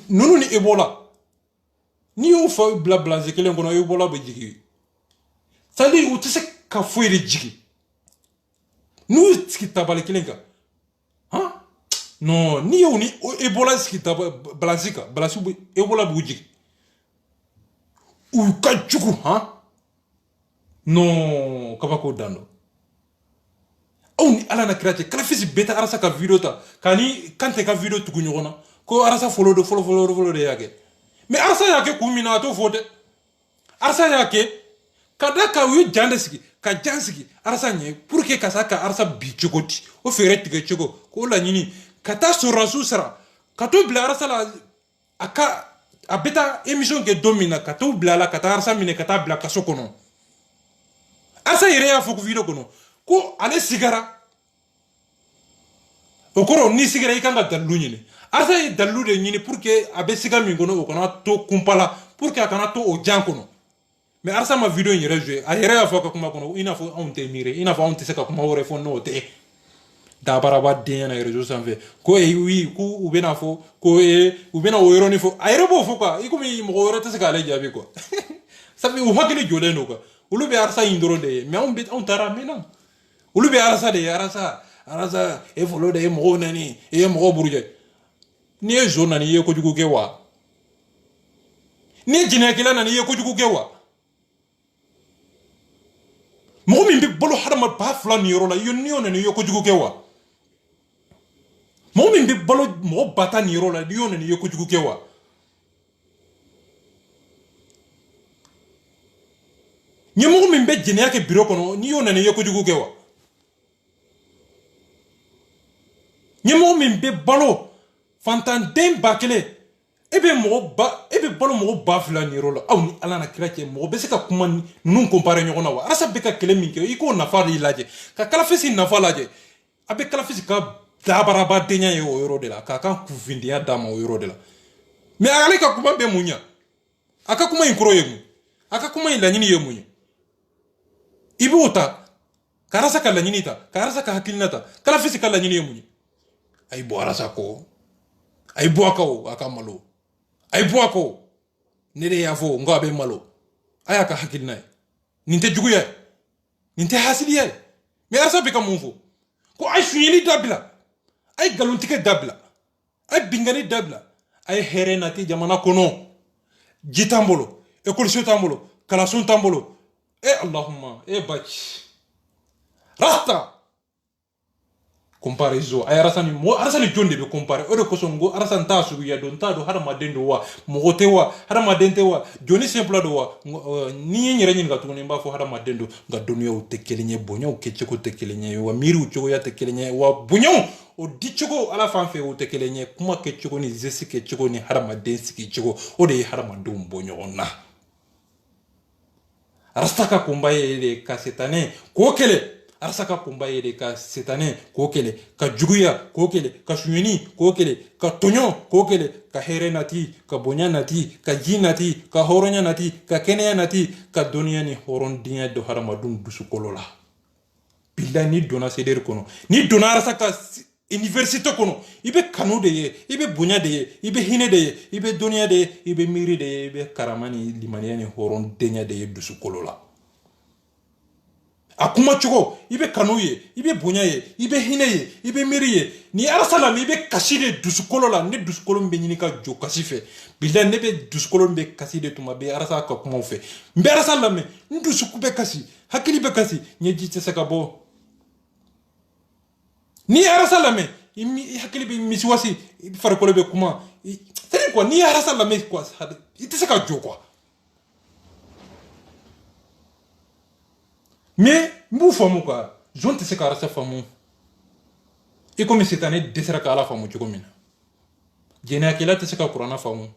nunu ni ebola ni y'o fa bila blanze kelen kɔnɔ ebola bɛ jigi c'est-à-dire u tɛ se ka foyi de jigi n'u sigi tabali kelen kan han non ni y'o ni ebola sigi balansi kan balansi bɛ ebola b'u jigi u ka jugu han non kabako dan do aw ni ala na kira cɛ kalafisi bɛɛ tɛ arasa ka video ta k'ani kante ka video tugu ɲɔgɔn na ko arasa fɔlɔ de y'a kɛ mais arasa y'a kɛ kun min na a t'o fɔ dɛ arasa y'a kɛ ka da ka u ye jan de sigi ka jan sigi arasa ɲɛ pour que ka sa ka arasa bi cogo di o fɛɛrɛ tigɛ cogo k'o laɲini ka taa sɔrɔdasiw sara ka t'o bila arasa la a bɛ taa émission kɛ don min na ka t'o bila a la ka taa arasa minɛ ka taa bila kaso kɔnɔ arasa yɛrɛ y'a fɔ ko video kɔnɔ ko ale sigara o kɔrɔ ni sigara i kan ka dalilu ɲini arasa ye dalilu de ɲini pour que a bɛ siga min kɔnɔ o kana to kunpa la pour que a kana to o jan kɔnɔ mais arasa ma video in yɛrɛ joué a yɛrɛ y'a fɔ a ka kuma kɔnɔ i n'a fɔ anw tɛ miiri i n'a fɔ anw tɛ se ka kuma wɛrɛ fɔ n'o tɛ dabaraba den na réseau sanfɛ ko oui ko u bɛna fɔ ko u bɛna o yɔrɔnin fɔ a yɛrɛ b'o fɔ quoi i komi mɔgɔ wɛrɛ tɛ se k'ale jaabi quoi sabu u hakili jɔlen don quoi olu bɛ arasa in dɔrɔn de ye mais anw taara maintenant olu bɛ arasa de ye arasa e fɔlɔ de ye mɔgɔw nani e ye mɔgɔw burujɛ n'i ye zo nani i ye kojugu kɛ wa n'i ye jinɛkɛla nani i ye kojugu kɛ wa mɔgɔ min bɛ balo hadamaden ba fila nin yɔrɔ la n'i y'o nani i ye kojugu kɛ wa mɔgɔ min bɛ balo mɔgɔ ba ta nin yɔrɔ la n'i y'o nani i ye kojugu kɛ wa ɲɛmɔgɔ min bɛ jɛnɛya kɛ biro kɔnɔ n'i y'o nani i ye kojugu kɛ wa ɲɛmɔgɔ min bɛ balo fantanden ba kelen e bɛ balo mɔgɔ ba fila nin yɔrɔ la aw ni ala na kira cɛ mɔgɔ bɛ se ka kuma ninnu compare ɲɔgɔn na wa arasa bɛ ka kɛlɛ min kɛ i k'o nafa de lajɛ ka kalafisi nafa lajɛ a bɛ kalafisi ka dabarabadenya ye o yɔrɔ de la k'a ka kunfindiya d'a ma o yɔrɔ de la mais ale ka kuma bɛ mun ɲa a ka kuma in kɔrɔ ye mun a ka kuma in laɲini ye mun ye i b'o ta ka arasa ka laɲini ta ka arasa ka hakilina ta kalafisi ka laɲini ye mun ye a yi bɔ arasa kɔ a yi bɔ a kan a ka malo a yi bɔ a kɔ ne de y'a fɔ n ko a bɛ malo a y'a ka hakilina ye nin tɛ juguya ye nin tɛ hasiliya ye mais arasa bɛ ka mun fɔ ko a ye suɲɛli dabila a ye nkalontigɛ dabila a ye binkani dabila a ye hɛrɛ nati jamana kɔnɔ ji t'an bolo ekɔliso t'an bolo kalanso t'an bolo allahumma baci rasta comparaison a ye arasa ni jɔn de bɛ compare o de kosɔn n ko arasa n t'a suguya dɔn n t'a dɔn hadamaden don wa mɔgɔ tɛ wa hadamaden tɛ wa jɔnni simple don wa ni ye n yɛrɛ ɲininka tuguni n b'a fɔ hadamaden don nka dɔnniyaw tɛ kelen ye bonyaw kɛcogo tɛ kelen ye wa miiriw cogoya tɛ kelen ye wa bonyaw o dicogo ala fan fɛ o tɛ kelen ye kuma kɛcogo ni zesi kɛcogo ni hadamaden sigicogo o de ye hadamadenw bɔ ɲɔgɔn na arasa ka kunba ye de ka setanɛ k'o kɛlɛ arasa ka kunba ye de ka setanɛ k'o kɛlɛ ka juguya k'o kɛlɛ ka suɲɛni k'o kɛlɛ ka tɔɲɔ k'o kɛlɛ ka hɛrɛ nati ka bonya nati ka ji nati ka hɔrɔnya nati ka kɛnɛya nati ka dɔnniya ni hɔrɔndenya don hadamadenw dusukolo la bilahi n'i donna sederi kɔnɔ n'i donna arasa ka université kɔnɔ i bɛ kanu de ye i bɛ bonya de ye i bɛ hinɛ de ye i bɛ dɔnniya de ye i bɛ miiri de ye i bɛ karama ni limaniya ni hɔrɔndenya de ye dusukolo la a kuma cogo i bɛ kanu ye i bɛ bonya ye i bɛ hinɛ ye i bɛ miiri ye ni arasa lamɛn i bɛ kasi de dusukolo la ne dusukolo bɛ ɲini ka jɔ kasi fɛ bilahi ne bɛ dusukolo bɛ kasi de tuma bɛɛ arasa ka kumaw fɛ n bɛ arasa lamɛn n dusuku bɛ kasi hakili bɛ kasi ɲɛji tɛ se ka bɔ n'i ye arasa lamɛn i hakili bɛ misiwasi i farikolo bɛ kuma c'est à dire quoi n'i ye arasa lamɛn quoi i tɛ se ka jɔ quoi mais n b'u faamu quoi jɔn tɛ se ka arasa faamu i komi sitanɛ dɛsɛra ka ala faamu cogo min na jɛnɛyakɛla tɛ se ka kuranna faamu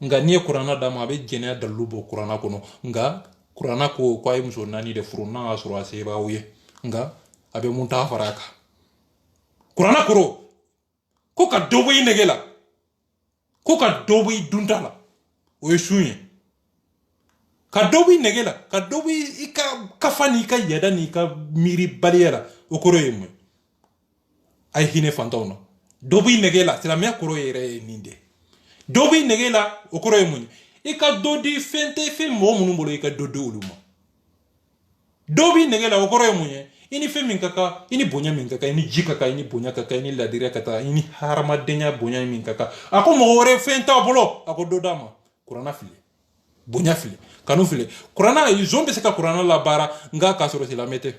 nka n'i ye kuranna d'a ma a bɛ jɛnɛya dalilu bɔ kuranna kɔnɔ nka kuranna ko a ye muso 4 de furu n'a y'a sɔrɔ a se b'aw ye nka a bɛ mun ta fara a kan kuranna kɔrɔ ko ka dɔ bɔ i nɛgɛ la ko ka dɔ bɔ i dunta la o ye sun ye ka dɔ bɔ i nɛgɛ la ka dɔ bɔ i ka kafa n'i ka yada n'i ka miiri baliya la o kɔrɔ ye mun ye ay hine fantaw no dobi negela silamɛya kɔrɔ yɛrɛ ye nin de dobi negela o kɔrɔ ye mun ye i ka dɔ di fɛn tɛ fɛn mɔgɔ minnu bolo i ka dɔ di olu ma dobi negela o kɔrɔ ye mun ye i ni fɛn min ka kan i ni bonya min ka kan i ni ji ka kan i ni bonya ka kan i ni ladiriya ka kan i ni hadamadenya bonya min ka kan a ko mɔgɔ wɛrɛ fɛn t'a bolo a ko dɔ d'a ma kuranna fili bonya fili kanu fili kuranna zon bɛ se ka kuranna labaara nka k'a sɔrɔ silamɛ tɛ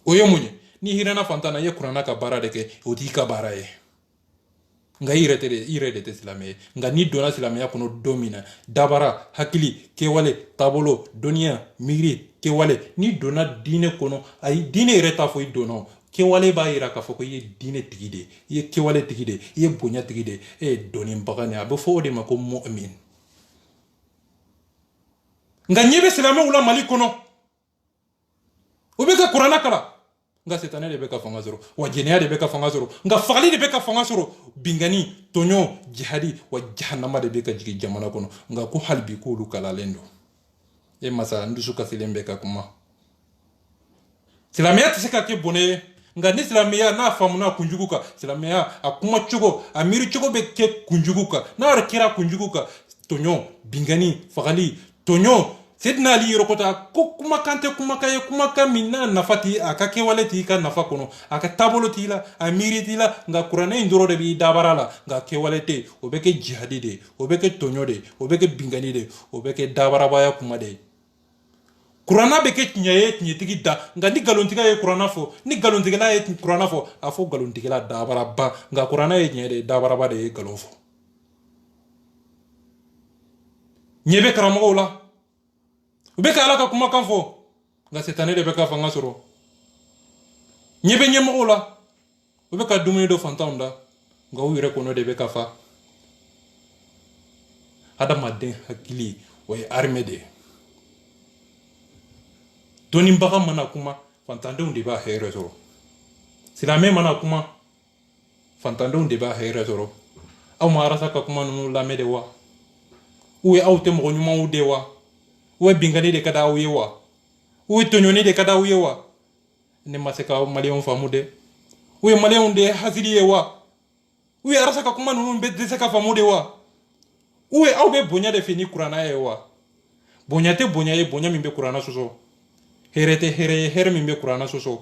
o ye mun ye ni hirana fantana ye kuranna ka baara de kɛ o t'i ka baara ye nka i yɛrɛ de tɛ silamɛ ye nka ni donna silamɛya kɔnɔ don min na dabara hakili kɛwale taabolo dɔnniya miiri kɛwale ni donna diinɛ kɔnɔ ayi diinɛ yɛrɛ t'a fɔ i donna o kɛwale b'a yira k'a fɔ ko i ye diinɛ tigi de i ye kɛwale tigi de i ye bonya tigi de e ye dɔnnibaga de a bɛ fɔ o de ma ko mu'min nka ɲɛ bɛ silamɛw la mali kɔnɔ o bɛ ka kuranna kalan nka sitanɛ de bɛ ka fanga sɔrɔ wa jɛnɛya de bɛ ka fanga sɔrɔ nka fagali de bɛ ka fanga sɔrɔ bingani tɔɲɔ jihadi wa jahanama de bɛ ka jigin jamana kɔnɔ nka ko hali bi k'olu kalalen don e masa n dusu kasilen bɛ ka kuma silamɛya tɛ se ka kɛ bɔnɛ ye nka ni silamɛya n'a faamuna kunjugu kan silamɛya a kuma cogo a miiri cogo bɛ kɛ kunjugu kan n'a yɛrɛ kɛra kunjugu kan tɔɲɔ bingani fagali tɔɲɔ Sedina Ali yɔrɔkɔta ko kumakan tɛ kumakan ye kumakan min n'a nafa t'i a ka kɛwale t'i ka nafa kɔnɔ a ka taabolo t'i la a miiri t'i la nka kuranɛ in dɔrɔn de b'i dabara la nka kɛwale tɛ o bɛ kɛ jihadi de o bɛ kɛ tɔɲɔ de o bɛ kɛ bingani de o bɛ kɛ dabarabaya kuma de kuranna bɛ kɛ tiɲɛ ye tiɲɛtigi da nka ni nkalontigiya ye kuranna fɔ ni nkalontigɛla ye kuranna fɔ a fɔ nkalontigɛla dabaraba nka kuranna ye tiɲɛ de dabaraba de ye nkalon fɔ ɲɛ bɛ karamɔgɔw la u bɛ ka ala ka kumakan fɔ nka sitanɛ de bɛ ka fanga sɔrɔ ɲɛ bɛ ɲɛmɔgɔw la u bɛ ka dumuni dɔ fantanw da nka u yɛrɛ kɔnɔ de bɛ ka fa adamaden hakili o ye armée de ye dɔnnibaga mana kuma fantandenw de b'a hɛrɛ sɔrɔ silamɛ mana kuma fantandenw de b'a hɛrɛ sɔrɔ aw ma arasa ka kuma ninnu lamɛn de wa aw tɛ mɔgɔ ɲumanw de wa bingani de ka d'aw ye wa tɔɲɔni de ka d'aw ye wa ne ma se ka maliyɛnw faamu dɛ maliyɛnw de ye hasidi ye wa arasa ka kuma ninnu bɛ tɛ se ka faamu de wa aw bɛ bonya de fɛ ni kuranna ye wa bonya tɛ bonya ye bonya min bɛ kuranna sɔsɔ hɛrɛ tɛ hɛrɛ ye hɛrɛ min bɛ kuranna sɔsɔ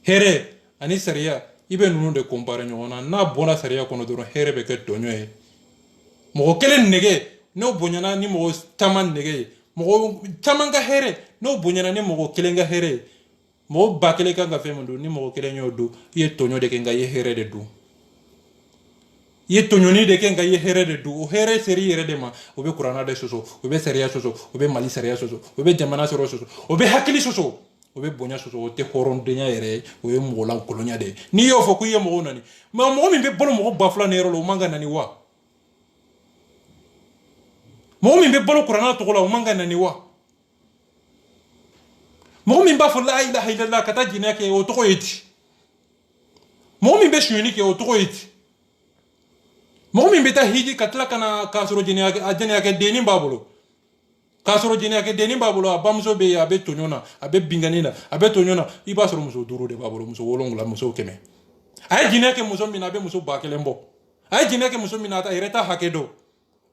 hɛrɛ ani sariya i bɛ ninnu de compare ɲɔgɔn na n'a bɔra sariya kɔnɔ dɔrɔn hɛrɛ bɛ kɛ tɔɲɔ ye mɔgɔ kelen nege n'o bonyana ni mɔgɔ caman nege ye mɔgɔ caman ka hɛrɛ n'o bonyana ni mɔgɔ kelen ka hɛrɛ ye mɔgɔ ba kelen kan ka fɛn min don ni mɔgɔ kelen y'o don i ye tɔɲɔ de kɛ nka i ye hɛrɛ de don i ye tɔɲɔni de kɛ nka i ye hɛrɛ de don o hɛrɛ seri yɛrɛ de ma o bɛ kuranna de sɔsɔ o bɛ sariya sɔsɔ o bɛ mali sariya sɔsɔ o bɛ jamana sɔrɔ sɔsɔ o bɛ hakili sɔsɔ o bɛ bonya sɔsɔ o tɛ hɔrɔndenya yɛrɛ ye o ye mɔgɔ lankolonya de ye n'i y'o fɔ ko i ye mɔgɔw nani mɔgɔ min bɛ balo mɔgɔ ba fila ni yɔrɔ la o man ka nani wa mɔgɔ min bɛ balo kuranna tɔgɔ la o man ka nani wa mɔgɔ min b'a fɔ la ilaha illallah ka taa jinɛ kɛ o tɔgɔ ye di mɔgɔ min bɛ sonyɛni kɛ o tɔgɔ ye di mɔgɔ min bɛ taa hiji ka tila ka na k'a sɔrɔ jɛnɛya dennin b'a bolo k'a sɔrɔ jɛnɛya dennin b'a bolo a bamuso bɛ yen a bɛ tɔɲɔ na a bɛ bingani na a bɛ tɔɲɔ na i b'a sɔrɔ muso 5 de b'a bolo muso 7 muso 100 a ye jinɛ kɛ muso min na a bɛ muso 1000 bɔ a ye jinɛ kɛ muso min na a yɛrɛ t'a hakɛ dɔn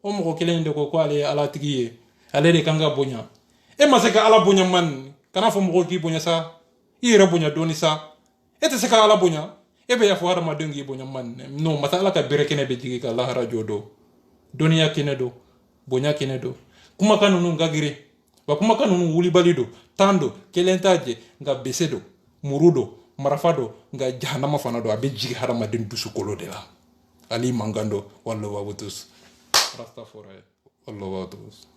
o mɔgɔ kelen de ko ale ye ala tigi ye ale de kan ka bonya e ma se ka ala bonya man kana fɔ mɔgɔw k'i bonya sa i yɛrɛ bonya dɔɔni sa e tɛ se ka ala bonya e bɛ yafa hadamadenw k'i bonya man non masa ala ka bere kɛnɛ bɛ jigin ka lahara jɔ don dɔnniya kɛnɛ don bonya kɛnɛ don kumakan ninnu ka girin wa kumakan ninnu wulibali don tan don kelen t'a jɛ nka bese don muru don marafa don nka jahanama fana don a bɛ jigin hadamaden dusukolo de la ali mankan don wallahu wabutus Rastafari wallahu wabutus